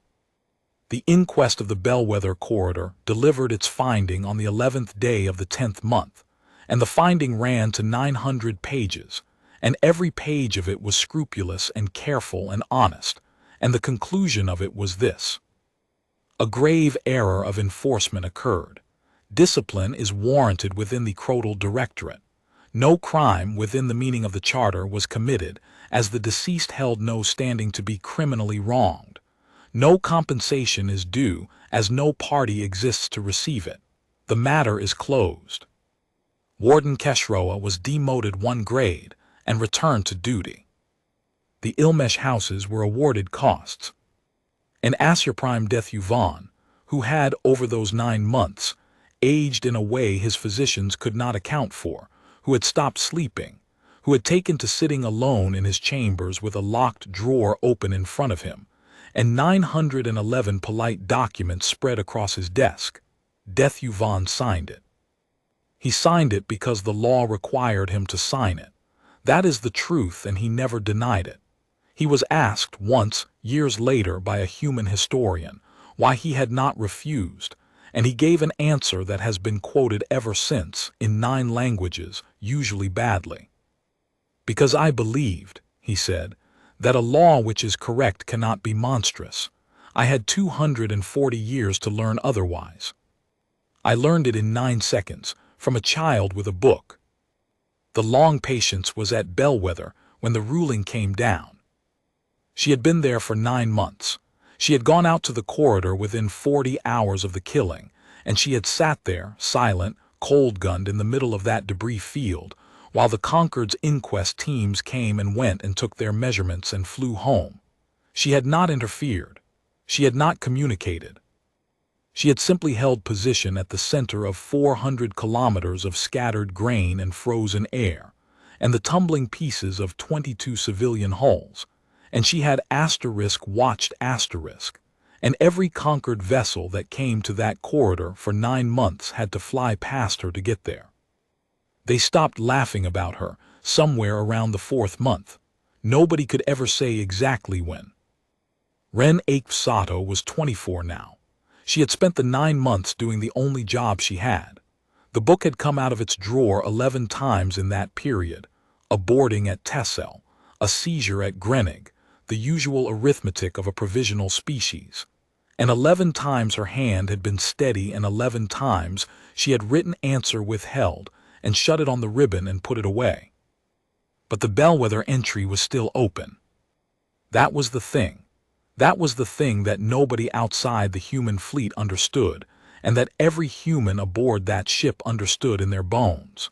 The inquest of the Bellwether Corridor delivered its finding on the 11th day of the 10th month, and the finding ran to 900 pages, and every page of it was scrupulous and careful and honest, and the conclusion of it was this: a grave error of enforcement occurred. Discipline is warranted within the Crotal Directorate. No crime within the meaning of the charter was committed, as the deceased held no standing to be criminally wronged. No compensation is due, as no party exists to receive it. The matter is closed. Warden Keshroa was demoted 1 grade and returned to duty. The Ilmesh houses were awarded costs. And Assurprime Dethuvan, who had, over those 9 months, aged in a way his physicians could not account for, who had stopped sleeping, who had taken to sitting alone in his chambers with a locked drawer open in front of him, and 911 polite documents spread across his desk, Dethuvan signed it. He signed it because the law required him to sign it. That is the truth, and he never denied it. He was asked once, years later, by a human historian, why he had not refused, and he gave an answer that has been quoted ever since, in 9 languages, usually badly. Because I believed, he said, that a law which is correct cannot be monstrous. I had 240 years to learn otherwise. I learned it in 9 seconds, from a child with a book. The long patience was at Bellwether when the ruling came down. She had been there for 9 months. She had gone out to the corridor within 40 hours of the killing, and she had sat there, silent, cold-gunned in the middle of that debris field, while the Concord's inquest teams came and went and took their measurements and flew home. She had not interfered. She had not communicated. She had simply held position at the center of 400 kilometers of scattered grain and frozen air, and the tumbling pieces of 22 civilian hulls, and she had watched asterisk, and every Concord vessel that came to that corridor for 9 months had to fly past her to get there. They stopped laughing about her somewhere around the 4th month. Nobody could ever say exactly when. Wren Achebe-Sato was 24 now. She had spent the 9 months doing the only job she had. The book had come out of its drawer 11 times in that period: a boarding at Tessel, a seizure at Grenig, the usual arithmetic of a provisional species. And 11 times her hand had been steady, and 11 times she had written answer withheld and shut it on the ribbon and put it away. But the Bellwether entry was still open. That was the thing. That was the thing that nobody outside the human fleet understood, and that every human aboard that ship understood in their bones.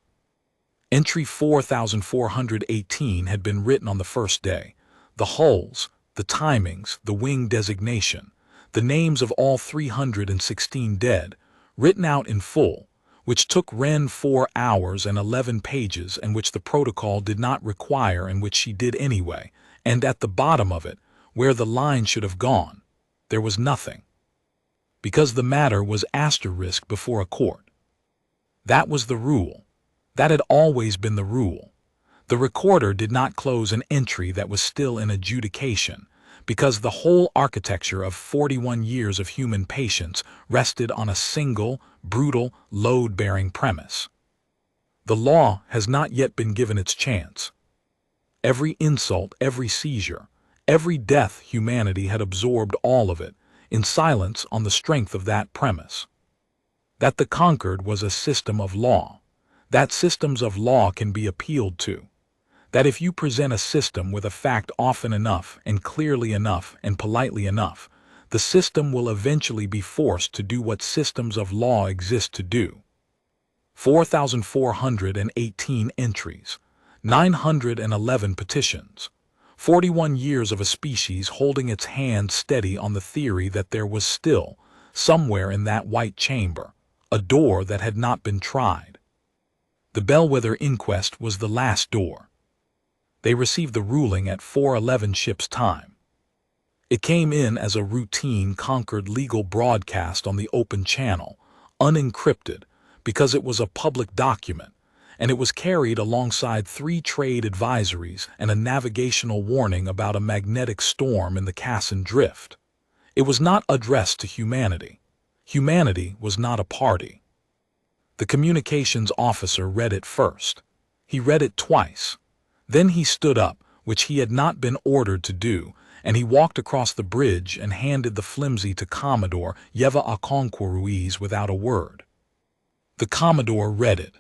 Entry 4418 had been written on the first day. The hulls, the timings, the wing designation, the names of all 316 dead, written out in full, which took Wren 4 hours and 11 pages, and which the protocol did not require and which she did anyway, and at the bottom of it, where the line should have gone, There was nothing. Because the matter was asterisked before a court. That was the rule. That had always been the rule. The recorder did not close an entry that was still in adjudication, because the whole architecture of 41 years of human patience rested on a single, brutal, load-bearing premise. The law has not yet been given its chance. Every insult, every seizure, every death, humanity had absorbed all of it, in silence on the strength of that premise. That the conquered was a system of law. That systems of law can be appealed to. That if you present a system with a fact often enough and clearly enough and politely enough, the system will eventually be forced to do what systems of law exist to do. 4,418 entries, 911 petitions, 41 years of a species holding its hand steady on the theory that there was still, somewhere in that white chamber, a door that had not been tried. The bellwether inquest was the last door. They received the ruling at 4:11 ship's time. It came in as a routine Concord legal broadcast on the open channel, unencrypted, because it was a public document, and it was carried alongside 3 trade advisories and a navigational warning about a magnetic storm in the Cassin Drift. It was not addressed to humanity. Humanity was not a party. The communications officer read it first. He read it twice. Then he stood up, which he had not been ordered to do, and he walked across the bridge and handed the flimsy to Commodore HFY without a word. The Commodore read it.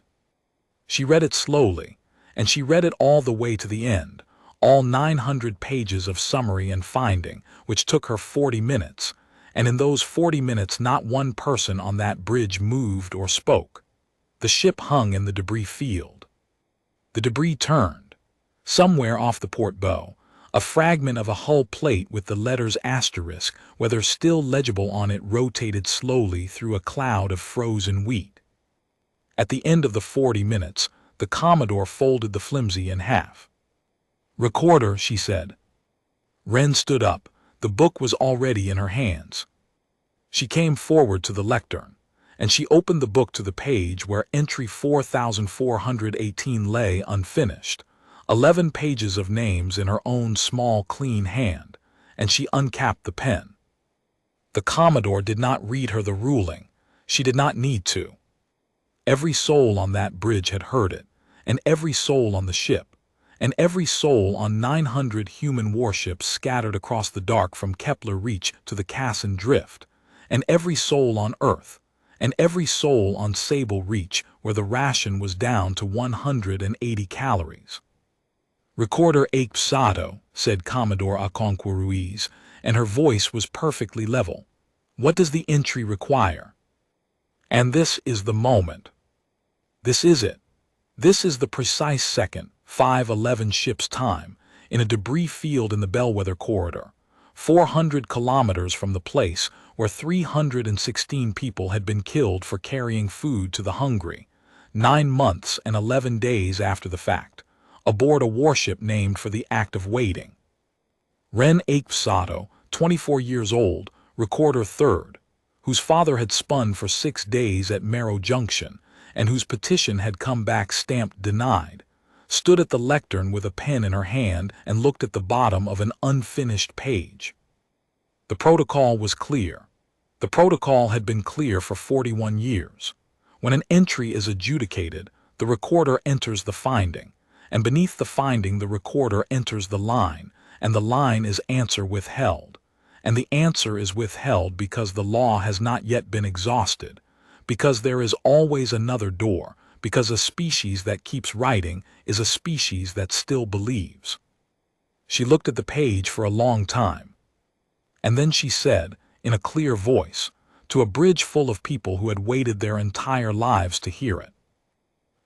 She read it slowly, and she read it all the way to the end, all 900 pages of summary and finding, which took her 40 minutes, and in those 40 minutes not one person on that bridge moved or spoke. The ship hung in the debris field. The debris turned. Somewhere off the port bow, a fragment of a hull plate with the letters asterisk, whether still legible on it, rotated slowly through a cloud of frozen wheat. At the end of the 40 minutes, the Commodore folded the flimsy in half. "Recorder," she said. Wren stood up. The book was already in her hands. She came forward to the lectern, and she opened the book to the page where entry 4,418 lay unfinished, 11 pages of names in her own small, clean hand, and she uncapped the pen. The Commodore did not read her the ruling. She did not need to. Every soul on that bridge had heard it, and every soul on the ship, and every soul on 900 human warships scattered across the dark from Kepler Reach to the Cassin Drift, and every soul on Earth, and every soul on Sable Reach where the ration was down to 180 calories. "Recorder Achebe-Sato," said Commodore Achebe-Sato, and her voice was perfectly level. "What does the entry require?" And this is the moment. This is it. This is the precise second, 5:11 ship's time, in a debris field in the Bellwether Corridor, 400 kilometers from the place where 316 people had been killed for carrying food to the hungry, 9 months and 11 days after the fact, aboard a warship named for the act of waiting. Wren Achebe-Sato, 24 years old, recorder third, whose father had spun for 6 days at Merrow Junction, and whose petition had come back stamped denied, stood at the lectern with a pen in her hand and looked at the bottom of an unfinished page. The protocol was clear. The protocol had been clear for 41 years. When an entry is adjudicated, the recorder enters the finding, and beneath the finding the recorder enters the line, and the line is answer withheld. And the answer is withheld because the law has not yet been exhausted, because there is always another door, because a species that keeps writing is a species that still believes. She looked at the page for a long time. And then she said, in a clear voice, to a bridge full of people who had waited their entire lives to hear it,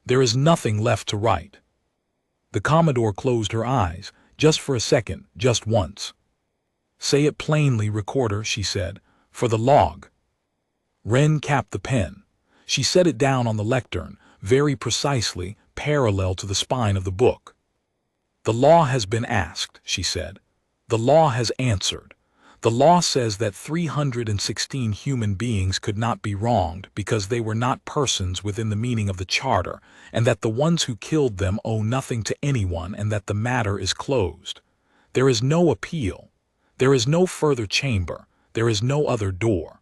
"There is nothing left to write." The Commodore closed her eyes, just for a second, just once. "Say it plainly, recorder," she said, "for the log." Wren capped the pen. She set it down on the lectern, very precisely, parallel to the spine of the book. "The law has been asked," she said. "The law has answered. The law says that 316 human beings could not be wronged because they were not persons within the meaning of the charter, and that the ones who killed them owe nothing to anyone, and that the matter is closed. There is no appeal. There is no further chamber. There is no other door.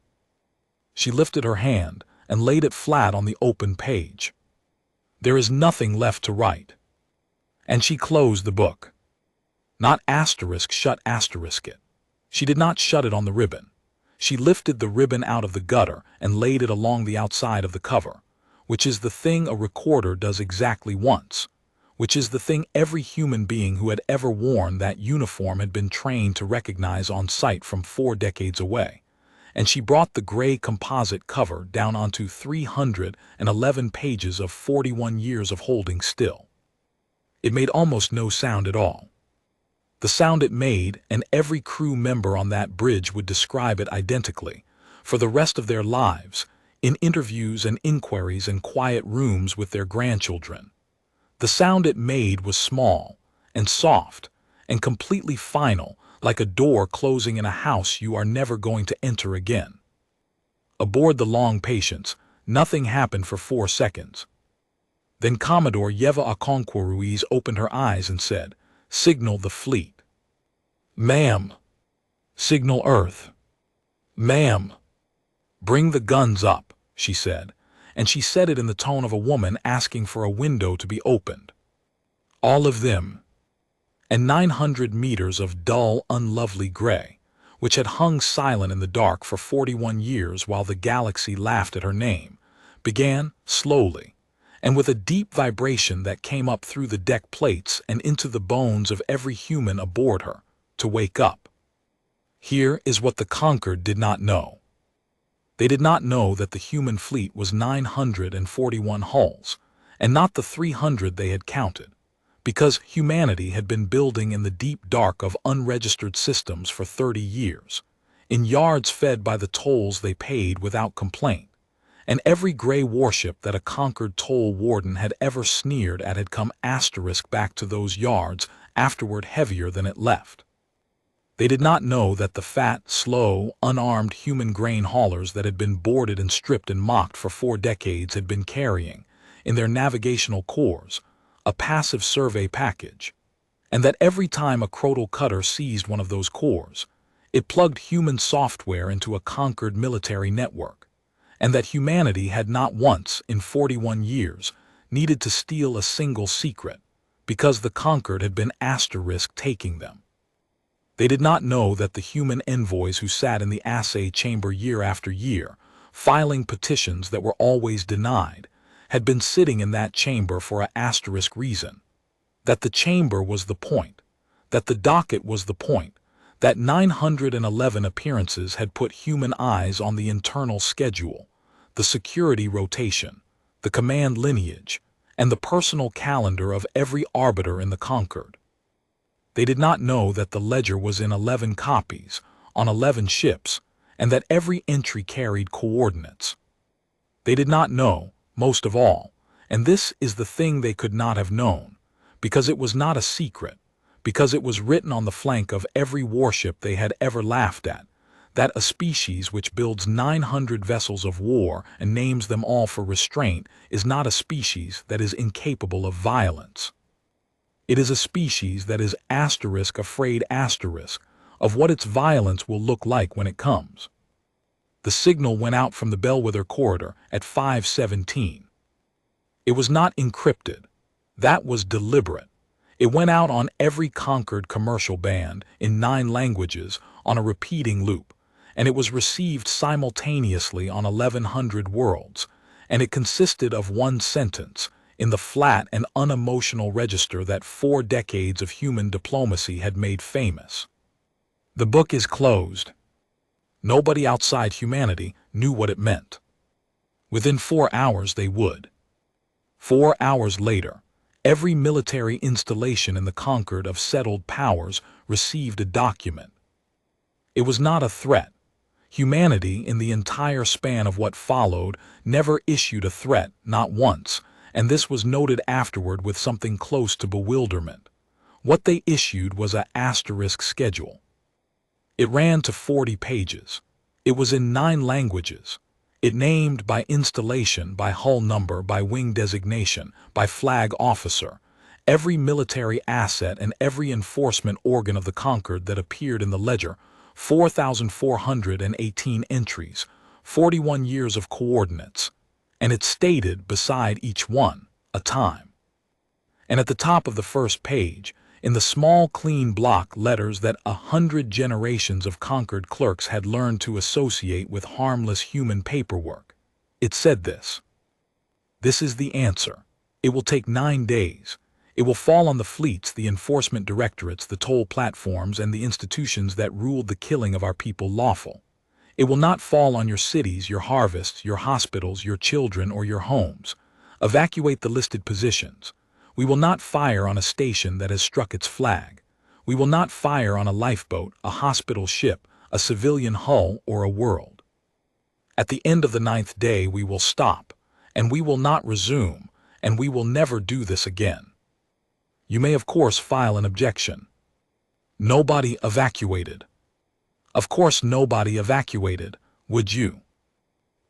She lifted her hand and laid it flat on the open page. There is nothing left to write. And she closed the book. Not asterisk shut asterisk it. She did not shut it on the ribbon. She lifted the ribbon out of the gutter and laid it along the outside of the cover, which is the thing a recorder does exactly once, which is the thing every human being who had ever worn that uniform had been trained to recognize on sight from 4 decades away. And she brought the gray composite cover down onto 311 pages of 41 years of holding still. It made almost no sound at all. The sound it made, and every crew member on that bridge would describe it identically, for the rest of their lives, in interviews and inquiries in quiet rooms with their grandchildren. The sound it made was small, and soft, and completely final, like a door closing in a house you are never going to enter again. Aboard the Long Patience, nothing happened for 4 seconds. Then Commodore Yeva Okonkwo-Ruiz opened her eyes and said, "Signal the fleet." "Ma'am." "Signal Earth." "Ma'am." "Bring the guns up," she said, and she said it in the tone of a woman asking for a window to be opened. "All of them." And 900 meters of dull, unlovely gray, which had hung silent in the dark for 41 years while the galaxy laughed at her name, began, slowly, and with a deep vibration that came up through the deck plates and into the bones of every human aboard her, to wake up. Here is what the Concord did not know. They did not know that the human fleet was 941 hulls, and not the 300 they had counted, because humanity had been building in the deep dark of unregistered systems for 30 years, in yards fed by the tolls they paid without complaint. And every gray warship that a Concord toll warden had ever sneered at had come asterisk back to those yards afterward heavier than it left. They did not know that the fat, slow, unarmed human grain haulers that had been boarded and stripped and mocked for 4 decades had been carrying, in their navigational cores, a passive survey package, and that every time a Crotal cutter seized one of those cores, it plugged human software into a Concord military network, and that humanity had not once, in 41 years, needed to steal a single secret, because the Concord had been asterisk taking them. They did not know that the human envoys who sat in the assay chamber year after year, filing petitions that were always denied, had been sitting in that chamber for an asterisk reason, that the chamber was the point, that the docket was the point, that 911 appearances had put human eyes on the internal schedule, the security rotation, the command lineage, and the personal calendar of every arbiter in the Concord. They did not know that the ledger was in 11 copies, on 11 ships, and that every entry carried coordinates. They did not know, most of all, and this is the thing they could not have known, because it was not a secret, because it was written on the flank of every warship they had ever laughed at, that a species which builds 900 vessels of war and names them all for restraint is not a species that is incapable of violence. It is a species that is asterisk afraid asterisk of what its violence will look like when it comes. The signal went out from the Bellwether corridor at 5:17. It was not encrypted. That was deliberate. It went out on every Concord commercial band in 9 languages on a repeating loop, and it was received simultaneously on 1100 worlds, and it consisted of one sentence in the flat and unemotional register that 4 decades of human diplomacy had made famous. The book is closed. Nobody outside humanity knew what it meant. Within 4 hours they would. 4 hours later, every military installation in the Concord of Settled Powers received a document. It was not a threat. Humanity, in the entire span of what followed, never issued a threat, not once, and this was noted afterward with something close to bewilderment. What they issued was an asterisk schedule. It ran to 40 pages. It was in 9 languages. It named by installation, by hull number, by wing designation, by flag officer, every military asset and every enforcement organ of the Concord that appeared in the ledger, 4,418 entries, 41 years of coordinates, and it stated beside each one a time. And at the top of the first page, in the small clean block letters that 100 generations of Concord clerks had learned to associate with harmless human paperwork, it said this: "This is the answer. It will take 9 days. It will fall on the fleets, the enforcement directorates, the toll platforms, and the institutions that ruled the killing of our people lawful. It will not fall on your cities, your harvests, your hospitals, your children, or your homes. Evacuate the listed positions. We will not fire on a station that has struck its flag. We will not fire on a lifeboat, a hospital ship, a civilian hull, or a world. At the end of the 9th day we will stop, and we will not resume, and we will never do this again." You may of course file an objection. Nobody evacuated. Of course nobody evacuated, would you?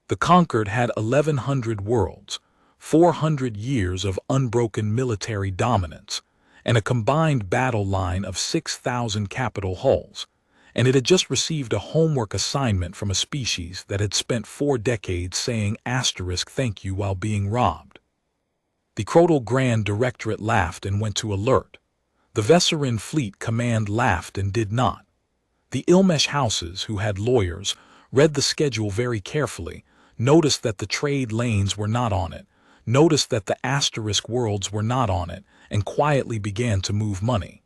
The Concord had 1,100 worlds, 400 years of unbroken military dominance, and a combined battle line of 6,000 capital hulls, and it had just received a homework assignment from a species that had spent 4 decades saying *thank you while being robbed. The Crotal Grand Directorate laughed and went to alert. The Vesserin Fleet Command laughed and did not. The Ilmesh houses, who had lawyers, read the schedule very carefully, noticed that the trade lanes were not on it, noticed that the asterisk worlds were not on it, and quietly began to move money.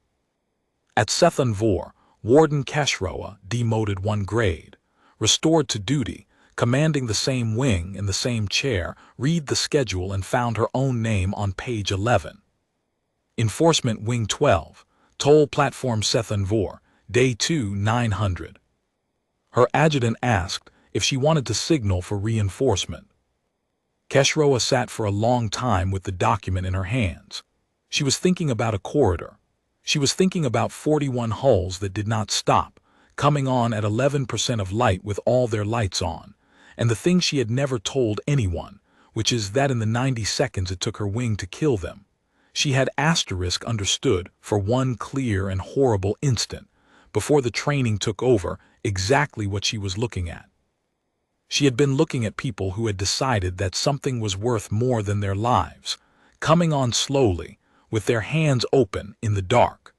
At Sethan Vor, Warden Keshroa, demoted 1 grade, restored to duty, commanding the same wing in the same chair, read the schedule and found her own name on page 11. Enforcement Wing 12, Toll Platform Sethan Vor, Day 2, 900. Her adjutant asked if she wanted to signal for reinforcement. Keshroa sat for a long time with the document in her hands. She was thinking about a corridor. She was thinking about 41 hulls that did not stop, coming on at 11% of light with all their lights on, and the thing she had never told anyone, which is that in the 90 seconds it took her wing to kill them, she had understood for one clear and horrible instant, before the training took over, exactly what she was looking at. She had been looking at people who had decided that something was worth more than their lives, coming on slowly, with their hands open in the dark.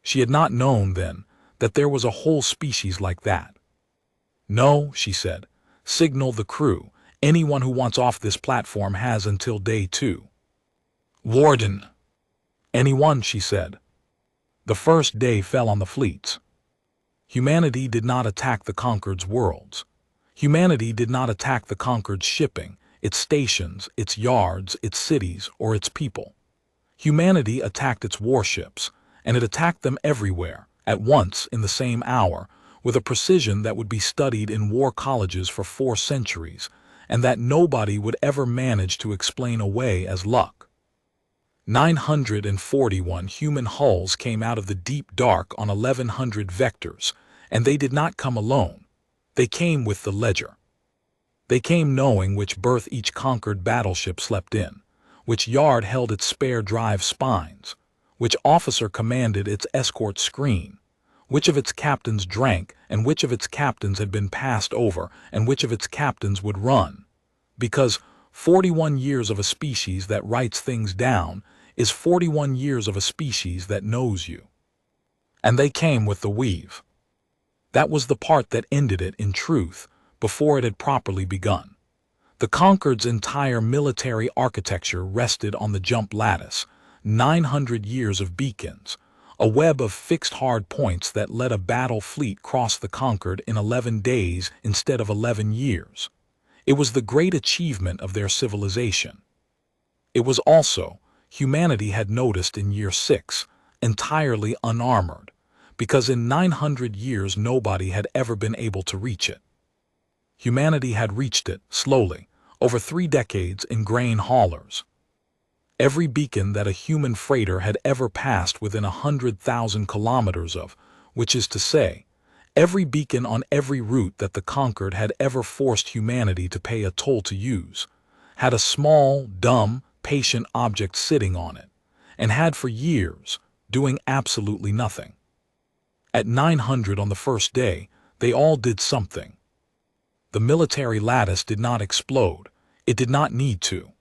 She had not known then that there was a whole species like that. "No," she said, "signal the crew. Anyone who wants off this platform has until day 2. "Warden." "Anyone," she said. The first day fell on the fleets. Humanity did not attack the Concord's worlds. Humanity did not attack the Concord's shipping, its stations, its yards, its cities, or its people. Humanity attacked its warships, and it attacked them everywhere, at once, in the same hour, with a precision that would be studied in war colleges for 4 centuries, and that nobody would ever manage to explain away as luck. 941 human hulls came out of the deep dark on 1,100 vectors, and they did not come alone. They came with the ledger. They came knowing which berth each Concord battleship slept in, which yard held its spare drive spines, which officer commanded its escort screen, which of its captains drank and which of its captains had been passed over and which of its captains would run, because 41 years of a species that writes things down is 41 years of a species that knows you. And they came with the weave. That was the part that ended it in truth, before it had properly begun. The Concord's entire military architecture rested on the jump lattice, 900 years of beacons, a web of fixed hard points that let a battle fleet cross the Concord in 11 days instead of 11 years. It was the great achievement of their civilization. It was also, humanity had noticed in year 6, entirely unarmored, because in 900 years nobody had ever been able to reach it. Humanity had reached it, slowly, over 3 decades in grain haulers. Every beacon that a human freighter had ever passed within 100,000 kilometers of, which is to say, Every beacon on every route that the conquered had ever forced humanity to pay a toll to use had a small, dumb, patient object sitting on it, and had for years, doing absolutely nothing. At 900 on the first day, they all did something. The military lattice did not explode. It did not need to.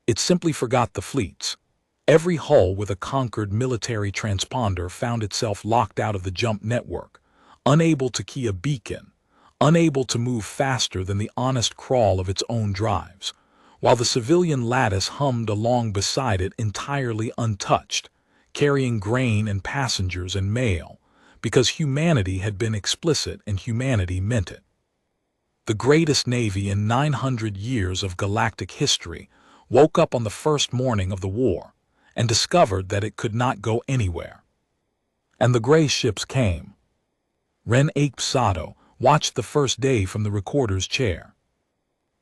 It simply forgot the fleets. Every hull with a conquered military transponder found itself locked out of the jump network, unable to key a beacon, unable to move faster than the honest crawl of its own drives, while the civilian lattice hummed along beside it entirely untouched, carrying grain and passengers and mail, because humanity had been explicit and humanity meant it. The greatest navy in 900 years of galactic history woke up on the first morning of the war and discovered that it could not go anywhere. And the gray ships came. Wren Achebe-Sato watched the first day from the recorder's chair.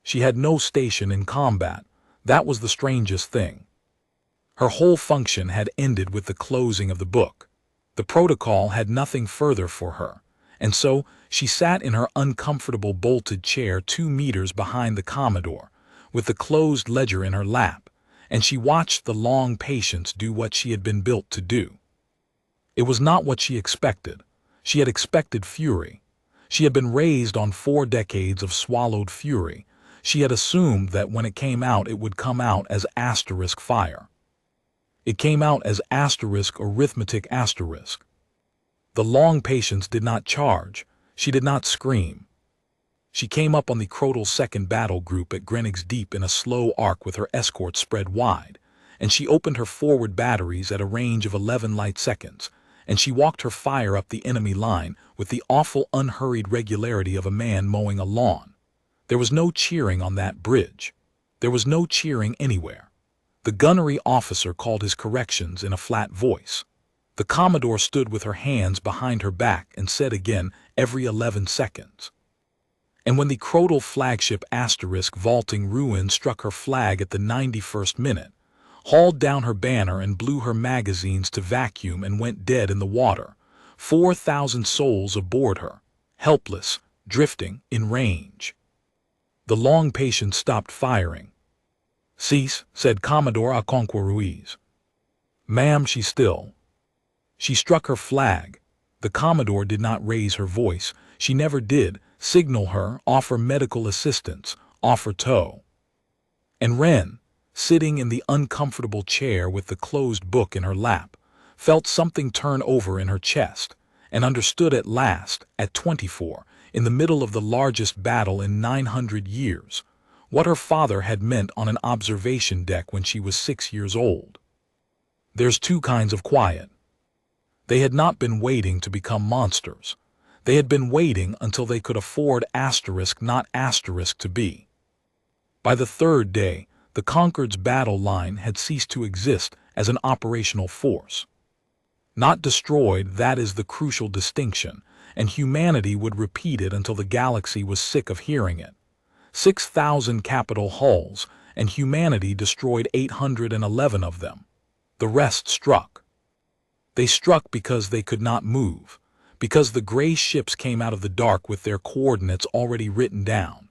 She had no station in combat. That was the strangest thing. Her whole function had ended with the closing of the book. The protocol had nothing further for her, and so she sat in her uncomfortable bolted chair 2 meters behind the Commodore, with the closed ledger in her lap, and she watched the long patience do what she had been built to do. It was not what she expected. She had expected fury. She had been raised on 4 decades of swallowed fury. She had assumed that when it came out, it would come out as asterisk fire. It came out as asterisk arithmetic asterisk. The long patience did not charge. She did not scream. She came up on the Crotal's second battle group at Greenwich Deep in a slow arc with her escort spread wide, and she opened her forward batteries at a range of 11 light seconds, and she walked her fire up the enemy line with the awful unhurried regularity of a man mowing a lawn. There was no cheering on that bridge. There was no cheering anywhere. The gunnery officer called his corrections in a flat voice. The Commodore stood with her hands behind her back and said again every 11 seconds. And when the Crotal flagship asterisk vaulting ruin struck her flag at the 91st minute, hauled down her banner and blew her magazines to vacuum and went dead in the water, 4,000 souls aboard her, helpless, drifting, in range. The long patience stopped firing. "Cease," said Commodore Ruiz. "Ma'am, she still." She struck her flag. The Commodore did not raise her voice. She never did. Signal her, offer medical assistance, offer tow. And Wren, sitting in the uncomfortable chair with the closed book in her lap, felt something turn over in her chest, and understood at last, at 24, in the middle of the largest battle in 900 years, what her father had meant on an observation deck when she was 6 years old. There's 2 kinds of quiet. They had not been waiting to become monsters. They had been waiting until they could afford asterisk not asterisk to be. By the 3rd day, the Concord's battle line had ceased to exist as an operational force. Not destroyed, that is the crucial distinction, and humanity would repeat it until the galaxy was sick of hearing it. 6,000 capital hulls, and humanity destroyed 811 of them. The rest struck. They struck because they could not move, because the gray ships came out of the dark with their coordinates already written down,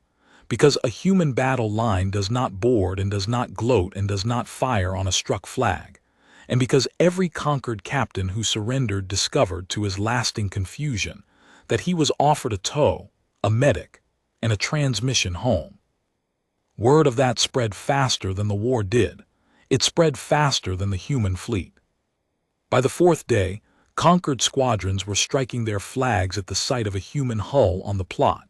because a human battle line does not board and does not gloat and does not fire on a struck flag, and because every conquered captain who surrendered discovered to his lasting confusion that he was offered a tow, a medic, and a transmission home. Word of that spread faster than the war did. It spread faster than the human fleet. By the 4th day, conquered squadrons were striking their flags at the sight of a human hull on the plot,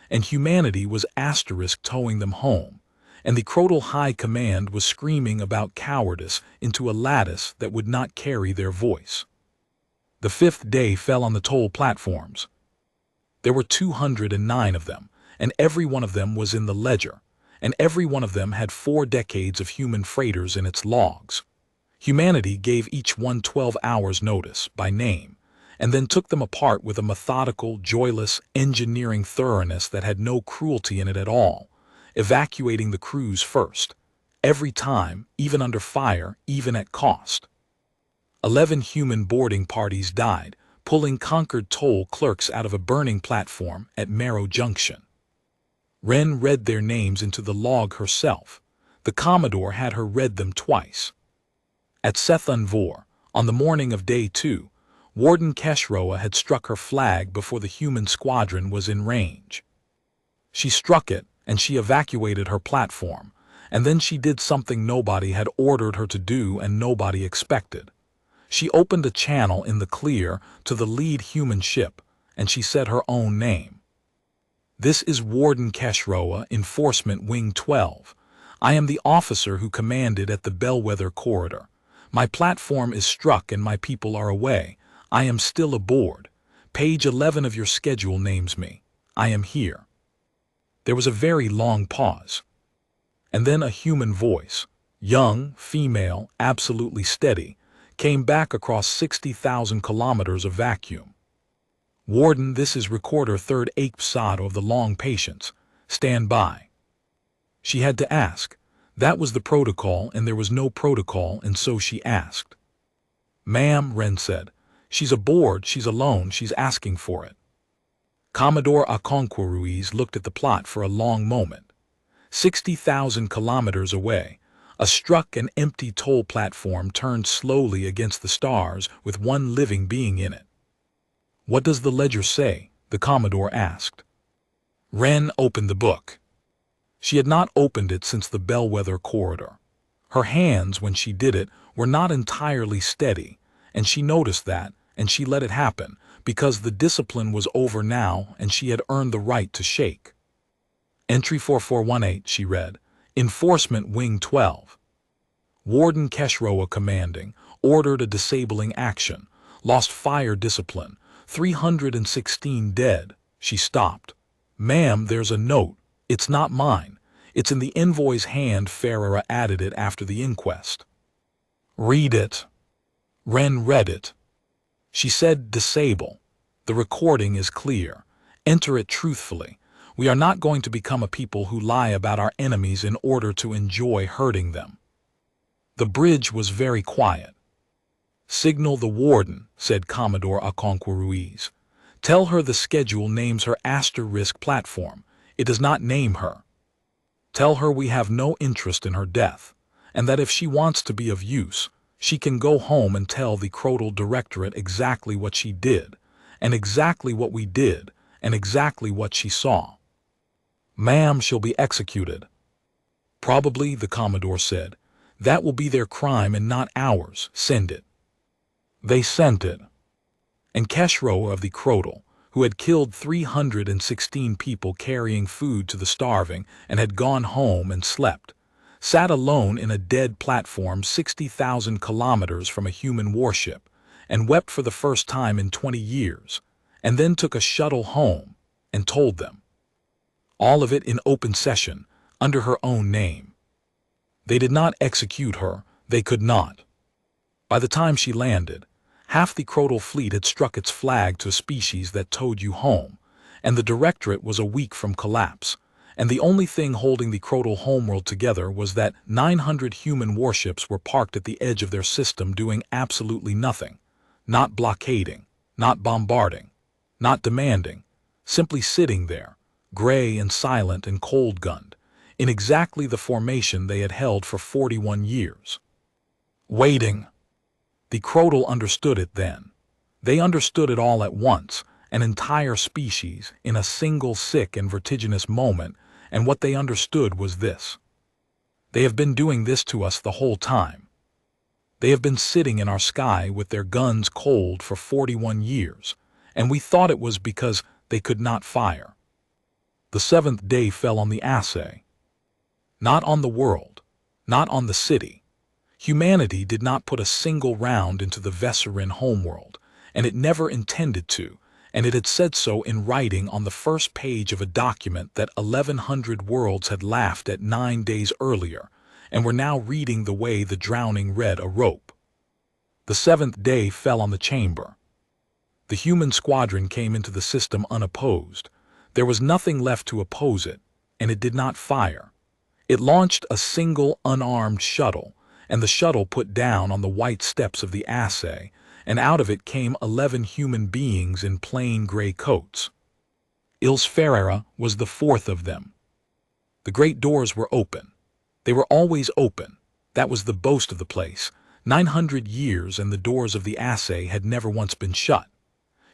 and humanity was asterisk towing them home, and the Crotal High Command was screaming about cowardice into a lattice that would not carry their voice. The 5th day fell on the toll platforms. There were 209 of them, and every one of them was in the ledger, and every one of them had 4 decades of human freighters in its logs. Humanity gave each one 12 hours' notice, by name, and then took them apart with a methodical, joyless, engineering thoroughness that had no cruelty in it at all, evacuating the crews first, every time, even under fire, even at cost. 11 human boarding parties died, pulling Concord toll clerks out of a burning platform at Marrow Junction. Wren read their names into the log herself. The Commodore had her read them twice. At Sethunvor, on the morning of Day 2, Warden Keshroa had struck her flag before the human squadron was in range. She struck it, and she evacuated her platform, and then she did something nobody had ordered her to do and nobody expected. She opened a channel in the clear to the lead human ship, and she said her own name. "This is Warden Keshroa, Enforcement Wing 12. I am the officer who commanded at the Bellwether Corridor. My platform is struck and my people are away. I am still aboard. Page 11 of your schedule names me. I am here." There was a very long pause. And then a human voice, young, female, absolutely steady, came back across 60,000 kilometers of vacuum. "Warden, this is Recorder 3rd Achebe-Sato of the Long Patience. Stand by." She had to ask. That was the protocol, and there was no protocol, and so she asked. "Ma'am," Wren said, "she's aboard, she's alone, she's asking for it." Commodore Achebe-Sato looked at the plot for a long moment. 60,000 kilometers away, a struck and empty toll platform turned slowly against the stars with one living being in it. "What does the ledger say?" the Commodore asked. Wren opened the book. She had not opened it since the Bellwether Corridor. Her hands, when she did it, were not entirely steady, and she noticed that, and she let it happen, because the discipline was over now and she had earned the right to shake. "Entry 4418, she read. "Enforcement Wing 12. Warden Keshroa commanding, ordered a disabling action, lost fire discipline, 316 dead." She stopped. "Ma'am, there's a note. It's not mine. It's in the envoy's hand. Ferreira added it after the inquest." "Read it." Wren read it. She said, "Disable. The recording is clear. Enter it truthfully. We are not going to become a people who lie about our enemies in order to enjoy hurting them." The bridge was very quiet. "Signal the warden," said Commodore Achebe-Sato. "Tell her the schedule names her asterisk platform. It does not name her. Tell her we have no interest in her death, and that if she wants to be of use, she can go home and tell the Crotal Directorate exactly what she did, and exactly what we did, and exactly what she saw. Ma'am, she'll be executed." "Probably," the Commodore said. "That will be their crime and not ours. Send it." They sent it. And Keshroa of the Crotal, who had killed 316 people carrying food to the starving and had gone home and slept, sat alone in a dead platform 60,000 kilometers from a human warship, and wept for the first time in 20 years, and then took a shuttle home and told them. All of it in open session, under her own name. They did not execute her, they could not. By the time she landed, half the Crotal fleet had struck its flag to a species that towed you home, and the Directorate was a week from collapse, and the only thing holding the Crotal homeworld together was that 900 human warships were parked at the edge of their system doing absolutely nothing, not blockading, not bombarding, not demanding, simply sitting there, gray and silent and cold-gunned, in exactly the formation they had held for 41 years. Waiting. The Crotal understood it then. They understood it all at once, an entire species, in a single sick and vertiginous moment, and what they understood was this. They have been doing this to us the whole time. They have been sitting in our sky with their guns cold for 41 years, and we thought it was because they could not fire. The seventh day fell on the assay. Not on the world, not on the city. Humanity did not put a single round into the Vesserin homeworld, and it never intended to, and it had said so in writing on the first page of a document that 1,100 worlds had laughed at 9 days earlier, and were now reading the way the drowning read a rope. The seventh day fell on the chamber. The human squadron came into the system unopposed. There was nothing left to oppose it, and it did not fire. It launched a single unarmed shuttle, and the shuttle put down on the white steps of the assay, and out of it came 11 human beings in plain gray coats. Ils Ferreira was the fourth of them. The great doors were open. They were always open. That was the boast of the place. 900 years and the doors of the assay had never once been shut.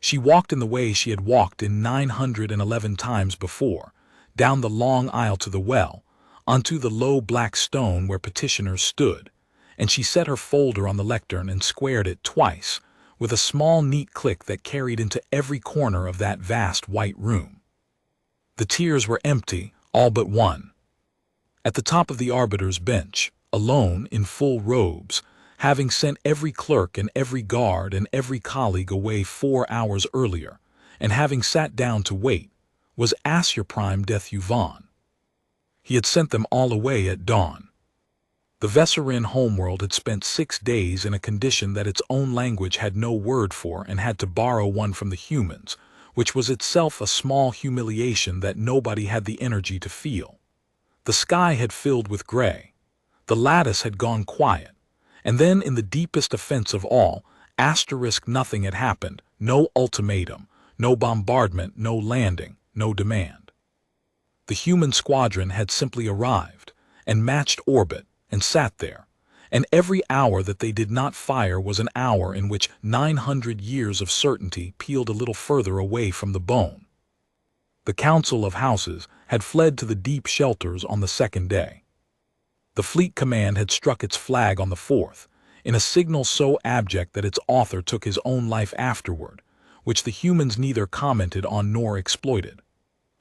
She walked in the way she had walked in 911 times before, down the long aisle to the well, onto the low black stone where petitioners stood, and she set her folder on the lectern and squared it twice, with a small neat click that carried into every corner of that vast white room. The tiers were empty, all but one. At the top of the arbiter's bench, alone in full robes, having sent every clerk and every guard and every colleague away 4 hours earlier, and having sat down to wait, was Assurprime Dethuvan. He had sent them all away at dawn. The Vesserin homeworld had spent 6 days in a condition that its own language had no word for and had to borrow one from the humans, which was itself a small humiliation that nobody had the energy to feel. The sky had filled with gray. The lattice had gone quiet. And then, in the deepest offense of all, nothing had happened, no ultimatum, no bombardment, no landing, no demand. The human squadron had simply arrived, and matched orbit, and sat there, and every hour that they did not fire was an hour in which 900 years of certainty peeled a little further away from the bone. The Council of Houses had fled to the deep shelters on the second day. The fleet command had struck its flag on the fourth, in a signal so abject that its author took his own life afterward, which the humans neither commented on nor exploited.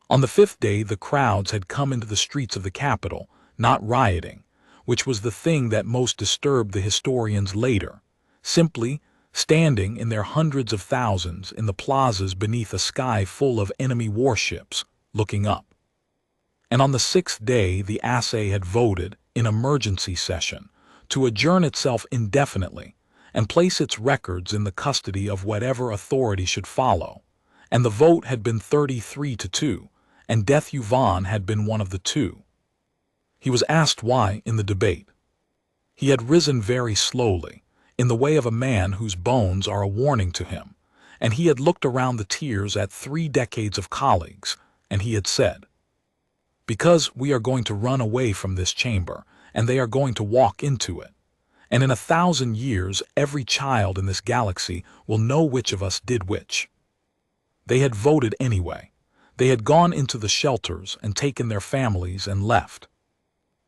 On the fifth day the crowds had come into the streets of the capital, not rioting, which was the thing that most disturbed the historians later, simply standing in their hundreds of thousands in the plazas beneath a sky full of enemy warships, looking up. And on the sixth day the assay had voted, in emergency session, to adjourn itself indefinitely and place its records in the custody of whatever authority should follow, and the vote had been 33-2, and Dethuvan had been one of the two. He was asked why in the debate. He had risen very slowly, in the way of a man whose bones are a warning to him, and he had looked around the tiers at 3 decades of colleagues, and he had said, "Because we are going to run away from this chamber, and they are going to walk into it. And in 1,000 years, every child in this galaxy will know which of us did which." They had voted anyway. They had gone into the shelters and taken their families and left.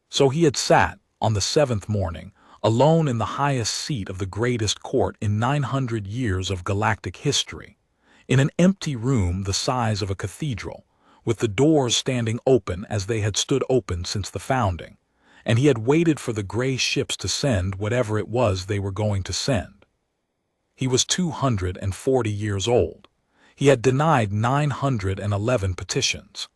So he had sat, on the 7th morning, alone in the highest seat of the greatest court in 900 years of galactic history, in an empty room the size of a cathedral, with the doors standing open as they had stood open since the founding, and he had waited for the gray ships to send whatever it was they were going to send. He was 240 years old. He had denied 911 petitions.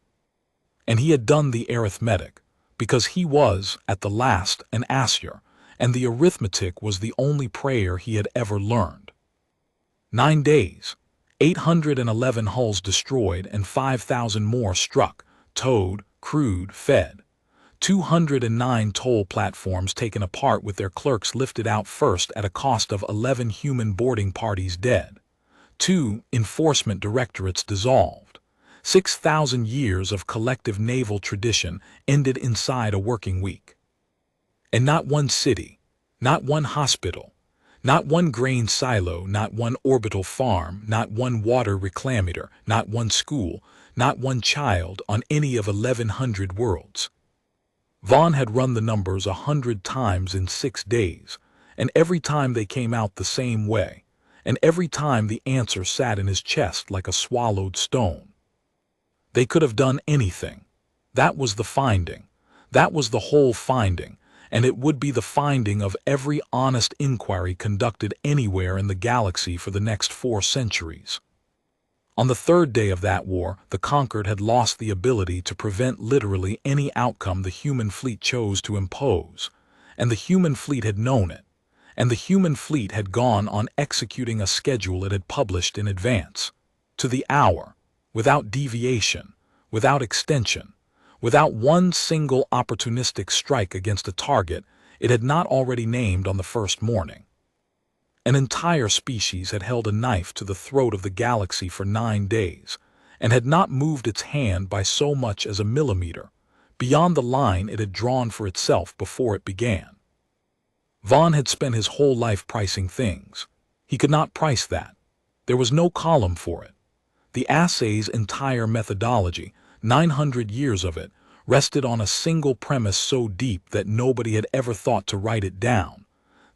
And he had done the arithmetic, because he was, at the last, an Assur, and the arithmetic was the only prayer he had ever learned. 9 days. 811 hulls destroyed and 5,000 more struck, towed, crewed, fed. 209 toll platforms taken apart with their clerks lifted out first at a cost of 11 human boarding parties dead. 2 enforcement directorates dissolved. 6,000 years of collective naval tradition ended inside a working week. And not one city, not one hospital, not one grain silo, not one orbital farm, not one water reclamator, not one school, not one child on any of 1,100 worlds. Vaughn had run the numbers 100 times in 6 days, and every time they came out the same way, and every time the answer sat in his chest like a swallowed stone. They could have done anything. That was the finding. That was the whole finding. And it would be the finding of every honest inquiry conducted anywhere in the galaxy for the next 4 centuries. On the 3rd day of that war, the conquered had lost the ability to prevent literally any outcome the human fleet chose to impose, and the human fleet had known it, and the human fleet had gone on executing a schedule it had published in advance, to the hour, without deviation, without extension, without one single opportunistic strike against a target it had not already named on the first morning. An entire species had held a knife to the throat of the galaxy for 9 days, and had not moved its hand by so much as a millimeter, beyond the line it had drawn for itself before it began. Vaughn had spent his whole life pricing things. He could not price that. There was no column for it. The assay's entire methodology, 900 years of it, rested on a single premise so deep that nobody had ever thought to write it down.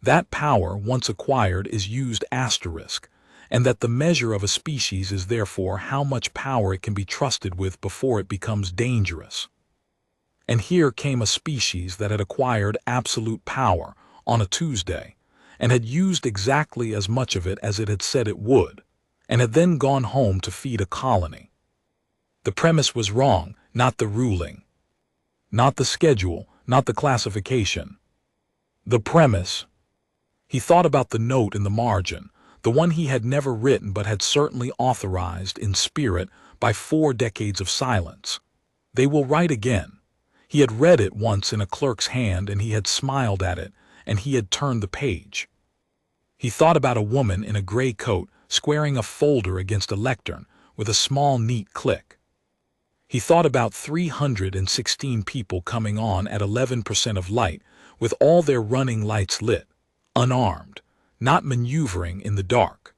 That power, once acquired, is used asterisk, and that the measure of a species is therefore how much power it can be trusted with before it becomes dangerous. And here came a species that had acquired absolute power on a Tuesday, and had used exactly as much of it as it had said it would, and had then gone home to feed a colony. The premise was wrong, not the ruling. Not the schedule, not the classification. The premise. He thought about the note in the margin, the one he had never written but had certainly authorized in spirit by 4 decades of silence. They will write again. He had read it once in a clerk's hand, and he had smiled at it, and he had turned the page. He thought about a woman in a gray coat squaring a folder against a lectern with a small neat click. He thought about 316 people coming on at 11% of light with all their running lights lit, unarmed, not maneuvering in the dark.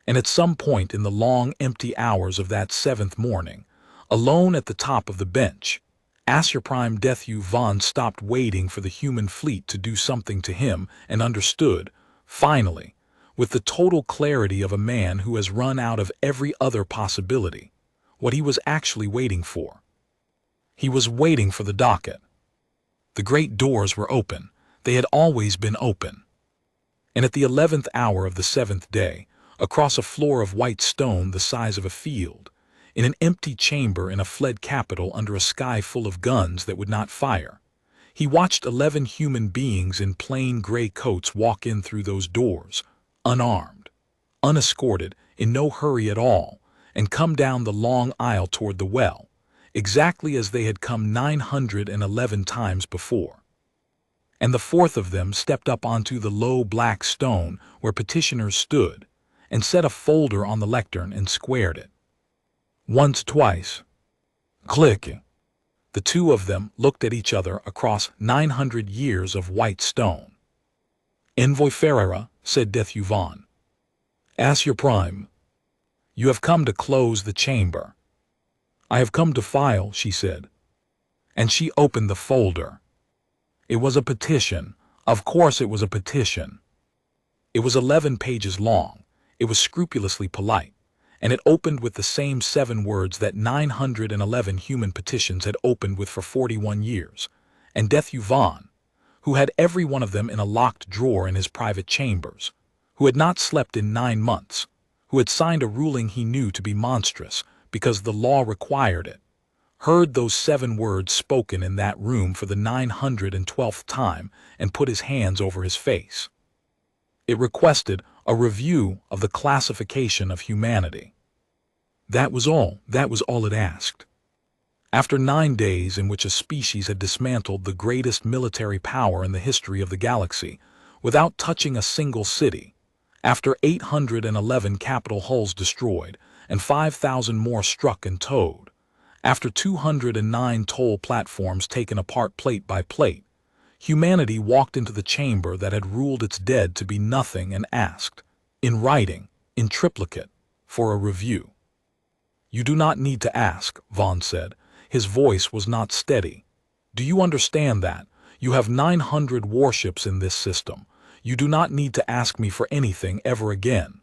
And at some point in the long, empty hours of that 7th morning, alone at the top of the bench, HFY Vaughn stopped waiting for the human fleet to do something to him and understood, finally, with the total clarity of a man who has run out of every other possibility, what he was actually waiting for. He was waiting for the docket. The great doors were open. They had always been open. And at the 11th hour of the 7th day, across a floor of white stone the size of a field, in an empty chamber in a fled capital under a sky full of guns that would not fire, he watched 11 human beings in plain gray coats walk in through those doors, unarmed, unescorted, in no hurry at all, and come down the long aisle toward the well, exactly as they had come 911 times before. And the 4th of them stepped up onto the low black stone where petitioners stood, and set a folder on the lectern and squared it. Once, twice. Clicking. The 2 of them looked at each other across 900 years of white stone. "Envoy Ferreira," said Vaughn. "Ask your prime. You have come to close the chamber." "I have come to file," she said. And she opened the folder. It was a petition. Of course it was a petition. It was 11 pages long. It was scrupulously polite, and it opened with the same 7 words that 911 human petitions had opened with for 41 years, and Vaughn, who had every one of them in a locked drawer in his private chambers, who had not slept in 9 months, who had signed a ruling he knew to be monstrous because the law required it, heard those 7 words spoken in that room for the 912th time and put his hands over his face. It requested a review of the classification of humanity. That was all it asked. After 9 days in which a species had dismantled the greatest military power in the history of the galaxy without touching a single city, after 811 capital hulls destroyed and 5,000 more struck and towed, after 209 toll platforms taken apart plate by plate, humanity walked into the chamber that had ruled its dead to be nothing and asked, in writing, in triplicate, for a review. "You do not need to ask," Vaughn said. His voice was not steady. "Do you understand that? You have 900 warships in this system. You do not need to ask me for anything ever again."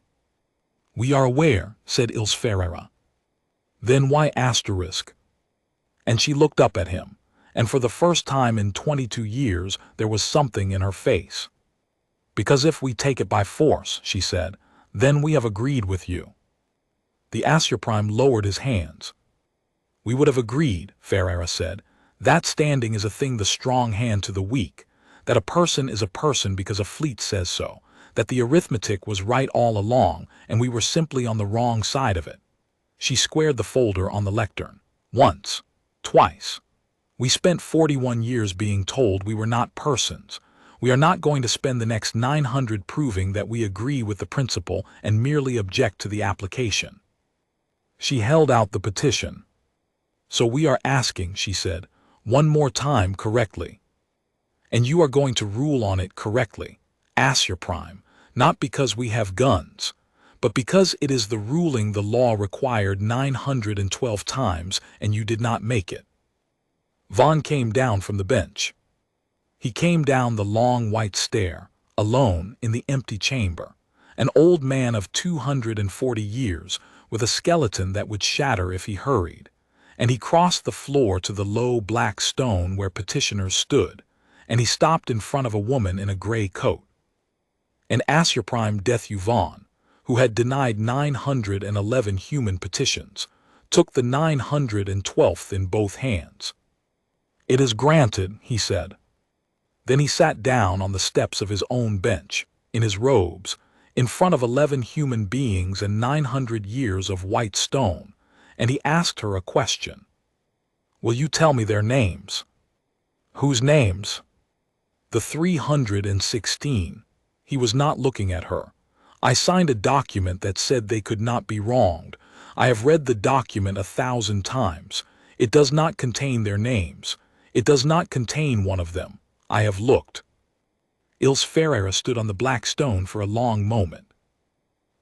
"We are aware," said Ferreira. "Then why asterisk?" And she looked up at him, and for the first time in 22 years there was something in her face. "Because if we take it by force," she said, "then we have agreed with you." The Astroprime lowered his hands. "We would have agreed," Ferreira said. "That standing is a thing the strong hand to the weak, that a person is a person because a fleet says so, that the arithmetic was right all along and we were simply on the wrong side of it." She squared the folder on the lectern. "Once. Twice. We spent 41 years being told we were not persons. We are not going to spend the next 900 proving that we agree with the principle and merely object to the application. She held out the petition. So we are asking, she said, one more time correctly. And you are going to rule on it correctly, HFY, not because we have guns, but because it is the ruling the law required 912 times and you did not make it. Vaughn came down from the bench. He came down the long white stair, alone in the empty chamber, an old man of 240 years with a skeleton that would shatter if he hurried, and he crossed the floor to the low black stone where petitioners stood, and he stopped in front of a woman in a gray coat. An HFY Death Vaughn, who had denied 911 human petitions, took the 912th in both hands. "It is granted," he said. Then he sat down on the steps of his own bench, in his robes, in front of 11 human beings and 900 years of white stone, and he asked her a question. "Will you tell me their names?" "Whose names?" "The 316. He was not looking at her. "I signed a document that said they could not be wronged. I have read the document 1,000 times. It does not contain their names. It does not contain one of them. I have looked." Ilse Ferreira stood on the black stone for a long moment.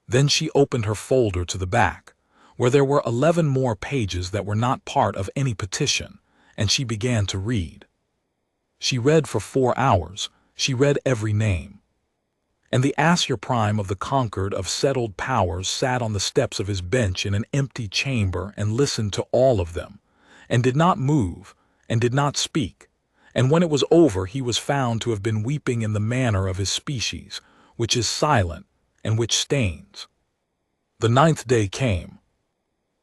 Then she opened her folder to the back, where there were 11 more pages that were not part of any petition, and she began to read. She read for 4 hours. She read every name. And the HFY of the Concord of Settled Powers sat on the steps of his bench in an empty chamber and listened to all of them, and did not move, and did not speak. And when it was over, he was found to have been weeping in the manner of his species, which is silent and which stains. The 9th day came.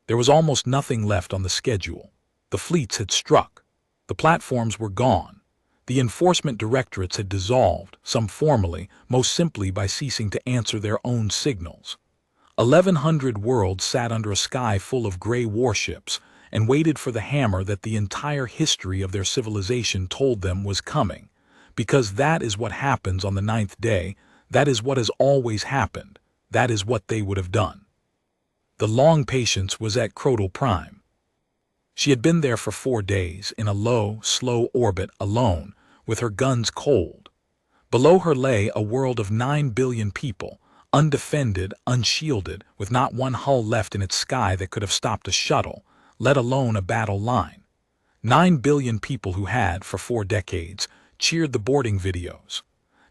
There was almost nothing left on the schedule. The fleets had struck. The platforms were gone. The enforcement directorates had dissolved, some formally, most simply by ceasing to answer their own signals. 1,100 worlds sat under a sky full of gray warships and waited for the hammer that the entire history of their civilization told them was coming, because that is what happens on the 9th day, that is what has always happened, that is what they would have done. The long patience was at Crotal Prime. She had been there for 4 days, in a low, slow orbit, alone, with her guns cold. Below her lay a world of 9 billion people, undefended, unshielded, with not one hull left in its sky that could have stopped a shuttle, let alone a battle line. 9 billion people who had, for 4 decades, cheered the boarding videos.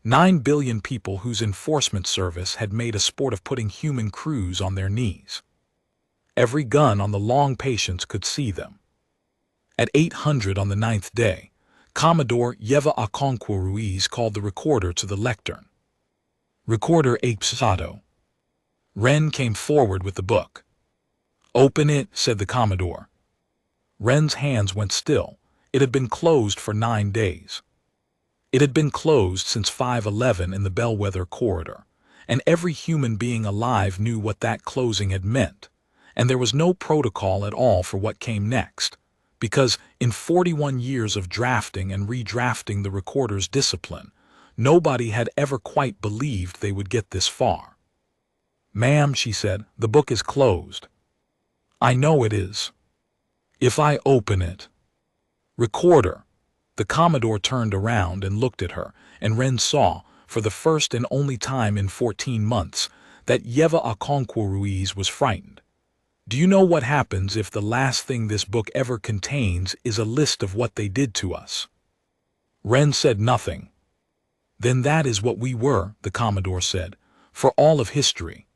9 billion people whose enforcement service had made a sport of putting human crews on their knees. Every gun on the long patience could see them. At 800 on the 9th day, Commodore Achebe-Sato called the recorder to the lectern. "Recorder Achebe-Sato." Wren came forward with the book. "Open it," said the Commodore. Wren's hands went still. It had been closed for 9 days. It had been closed since 5/11 in the Bellwether Corridor, and every human being alive knew what that closing had meant, and there was no protocol at all for what came next, because in 41 years of drafting and redrafting the recorder's discipline, nobody had ever quite believed they would get this far. "Ma'am," she said, "the book is closed." "I know it is." "If I open it." "Recorder." The Commodore turned around and looked at her, and Wren saw, for the first and only time in 14 months, that Achebe-Sato was frightened. "Do you know what happens if the last thing this book ever contains is a list of what they did to us?" Wren said nothing. "Then that is what we were," the Commodore said, "for all of history.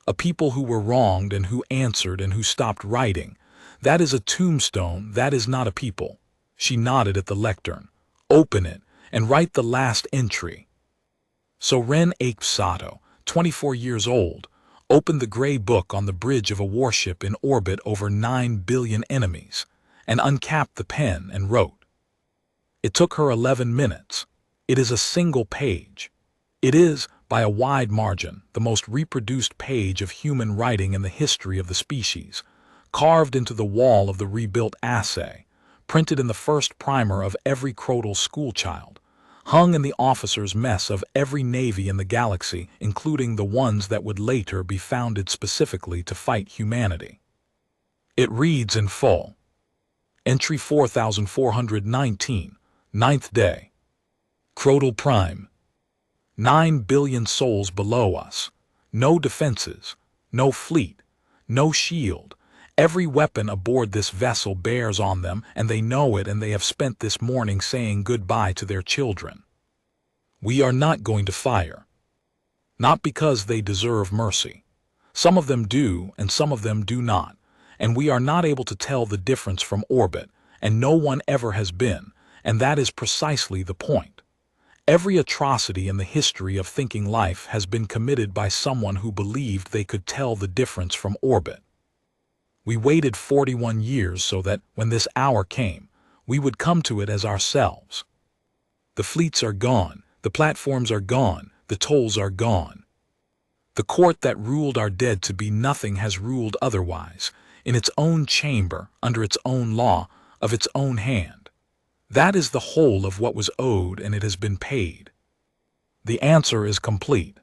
A people who were wronged and who answered and who stopped writing. That is a tombstone, that is not a people." She nodded at the lectern. "Open it and write the last entry." So Wren Achebe-Sato, 24 years old, opened the gray book on the bridge of a warship in orbit over 9 billion enemies, and uncapped the pen and wrote. It took her 11 minutes. It is a single page. It is, by a wide margin, the most reproduced page of human writing in the history of the species, carved into the wall of the rebuilt assay, printed in the first primer of every Crotal schoolchild, hung in the officers' mess of every navy in the galaxy, including the ones that would later be founded specifically to fight humanity. It reads in full. Entry 4419, 9th day. Crotal Prime. 9 billion souls below us. No defenses, no fleet, no shield. Every weapon aboard this vessel bears on them, and they know it, and they have spent this morning saying goodbye to their children. We are not going to fire. Not because they deserve mercy. Some of them do, and some of them do not, and we are not able to tell the difference from orbit, and no one ever has been, and that is precisely the point. Every atrocity in the history of thinking life has been committed by someone who believed they could tell the difference from orbit. We waited 41 years so that, when this hour came, we would come to it as ourselves. The fleets are gone, the platforms are gone, the tolls are gone. The court that ruled our dead to be nothing has ruled otherwise, in its own chamber, under its own law, of its own hand. That is the whole of what was owed, and it has been paid. The answer is complete.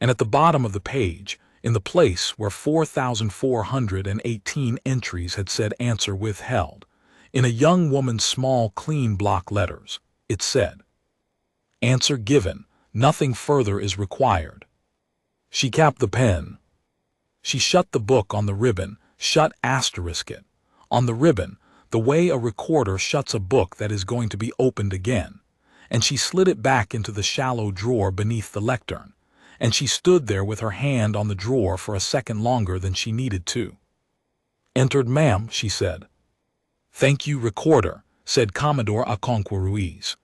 And at the bottom of the page, in the place where 4,418 entries had said answer withheld, in a young woman's small clean block letters, it said, Answer given, nothing further is required. She capped the pen. She shut the book on the ribbon, shut asterisk it. On the ribbon, the way a recorder shuts a book that is going to be opened again, and she slid it back into the shallow drawer beneath the lectern, and she stood there with her hand on the drawer for a second longer than she needed to. Entered, ma'am, she said. Thank you, recorder, said Commodore Ruiz.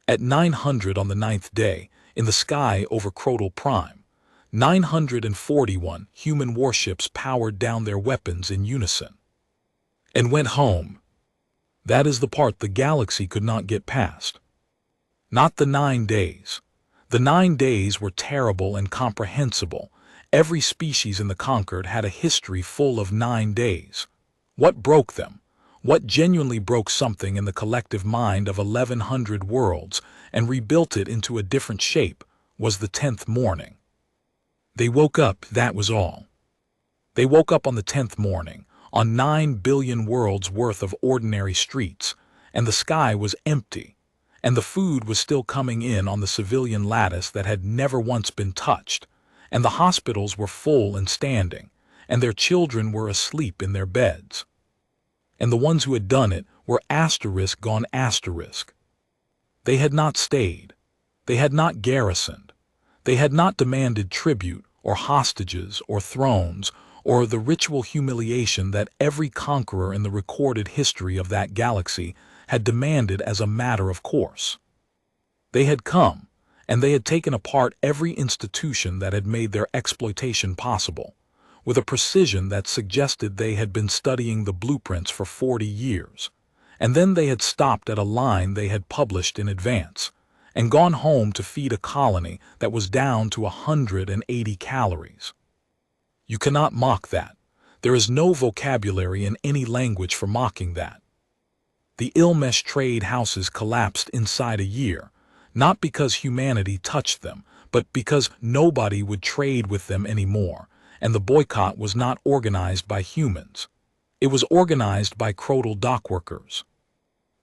At 900 on the 9th day, in the sky over Crotal Prime, 941 human warships powered down their weapons in unison and went home. That is the part the galaxy could not get past. Not the 9 days. The 9 days were terrible and comprehensible. Every species in the Concord had a history full of 9 days. What broke them? What genuinely broke something in the collective mind of 1,100 worlds and rebuilt it into a different shape was the 10th morning. They woke up, that was all. They woke up on the 10th morning, on 9 billion worlds worth of ordinary streets, and the sky was empty, and the food was still coming in on the civilian lattice that had never once been touched, and the hospitals were full and standing, and their children were asleep in their beds. And the ones who had done it were asterisk gone asterisk. They had not stayed. They had not garrisoned. They had not demanded tribute or hostages or thrones or the ritual humiliation that every conqueror in the recorded history of that galaxy had demanded as a matter of course. They had come, and they had taken apart every institution that had made their exploitation possible, with a precision that suggested they had been studying the blueprints for 40 years, and then they had stopped at a line they had published in advance, and gone home to feed a colony that was down to 180 calories. You cannot mock that. There is no vocabulary in any language for mocking that. The Ilmesh trade houses collapsed inside a year, not because humanity touched them, but because nobody would trade with them anymore, and the boycott was not organized by humans. It was organized by Crotal dockworkers.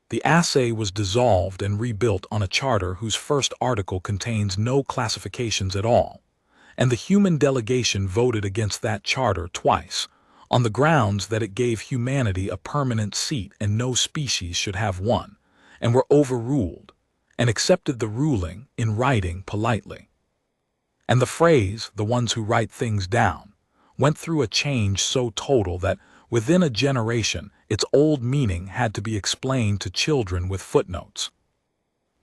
The assay was dissolved and rebuilt on a charter whose first article contains no classifications at all, and the human delegation voted against that charter twice, on the grounds that it gave humanity a permanent seat and no species should have one, and were overruled, and accepted the ruling in writing politely. And the phrase, the ones who write things down, went through a change so total that within a generation its old meaning had to be explained to children with footnotes.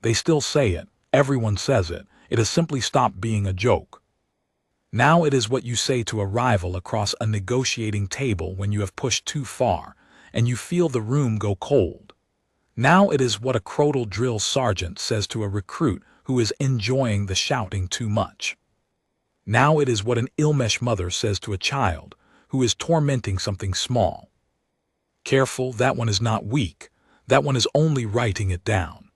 They still say it, everyone says it, it has simply stopped being a joke. Now it is what you say to a rival across a negotiating table when you have pushed too far, and you feel the room go cold. Now it is what a Crotal drill sergeant says to a recruit who is enjoying the shouting too much. Now it is what an Ilmesh mother says to a child who is tormenting something small. Careful, that one is not weak, that one is only writing it down.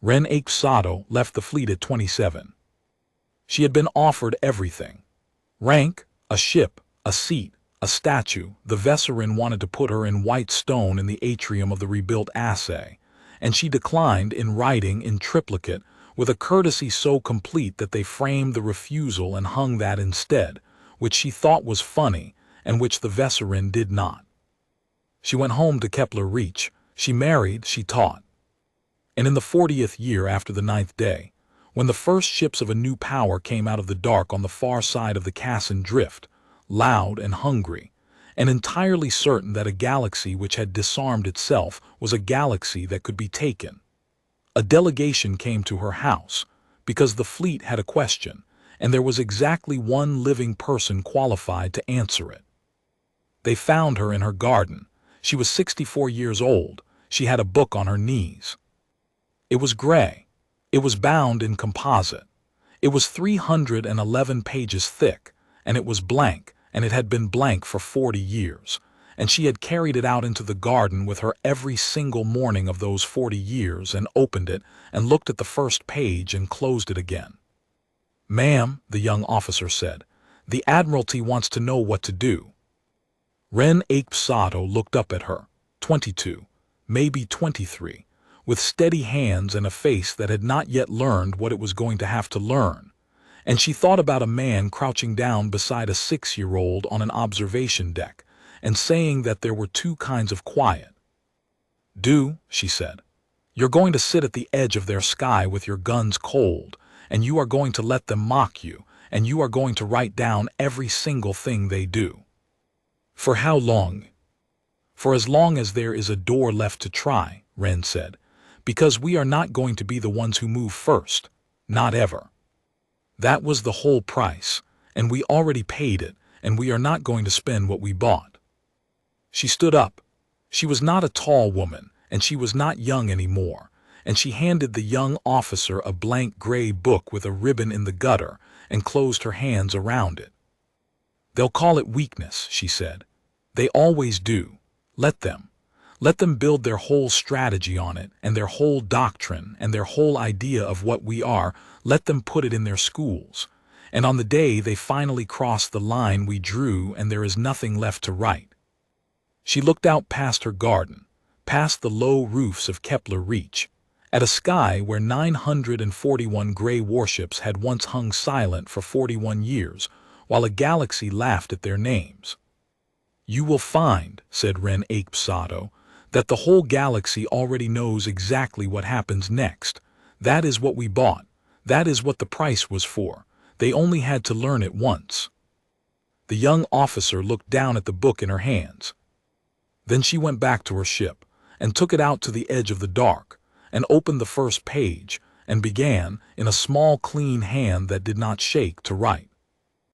Wren Achebe-Sato left the fleet at 27. She had been offered everything. Rank, a ship, a seat, a statue. The Vesserin wanted to put her in white stone in the atrium of the rebuilt assay, and she declined in writing in triplicate with a courtesy so complete that they framed the refusal and hung that instead, which she thought was funny and which the Vesserin did not. She went home to Kepler Reach. She married, she taught. And in the 40th year after the 9th day, when the first ships of a new power came out of the dark on the far side of the Cassin Drift, loud and hungry, and entirely certain that a galaxy which had disarmed itself was a galaxy that could be taken, a delegation came to her house, because the fleet had a question, and there was exactly one living person qualified to answer it. They found her in her garden. She was 64 years old. She had a book on her knees. It was gray. It was bound in composite. It was 311 pages thick, and it was blank, and it had been blank for 40 years, and she had carried it out into the garden with her every single morning of those 40 years and opened it and looked at the first page and closed it again. "Ma'am," the young officer said, "the Admiralty wants to know what to do." Wren Achebe-Sato looked up at her, 22, maybe 23, with steady hands and a face that had not yet learned what it was going to have to learn, and she thought about a man crouching down beside a 6-year-old on an observation deck and saying that there were two kinds of quiet. "Do," she said. "You're going to sit at the edge of their sky with your guns cold, and you are going to let them mock you, and you are going to write down every single thing they do." "For how long?" "For as long as there is a door left to try," Wren said, "because we are not going to be the ones who move first, not ever. That was the whole price, and we already paid it, and we are not going to spend what we bought." She stood up. She was not a tall woman, and she was not young anymore, and she handed the young officer a blank gray book with a ribbon in the gutter and closed her hands around it. "They'll call it weakness," she said. "They always do. Let them. Let them build their whole strategy on it, and their whole doctrine, and their whole idea of what we are. Let them put it in their schools. And on the day they finally cross the line we drew and there is nothing left to write." She looked out past her garden, past the low roofs of Kepler Reach, at a sky where 941 gray warships had once hung silent for 41 years, while a galaxy laughed at their names. "You will find," said Wren Achebe-Sato, "that the whole galaxy already knows exactly what happens next. That is what we bought. That is what the price was for. They only had to learn it once." The young officer looked down at the book in her hands. Then she went back to her ship, and took it out to the edge of the dark, and opened the first page, and began, in a small clean hand that did not shake, to write.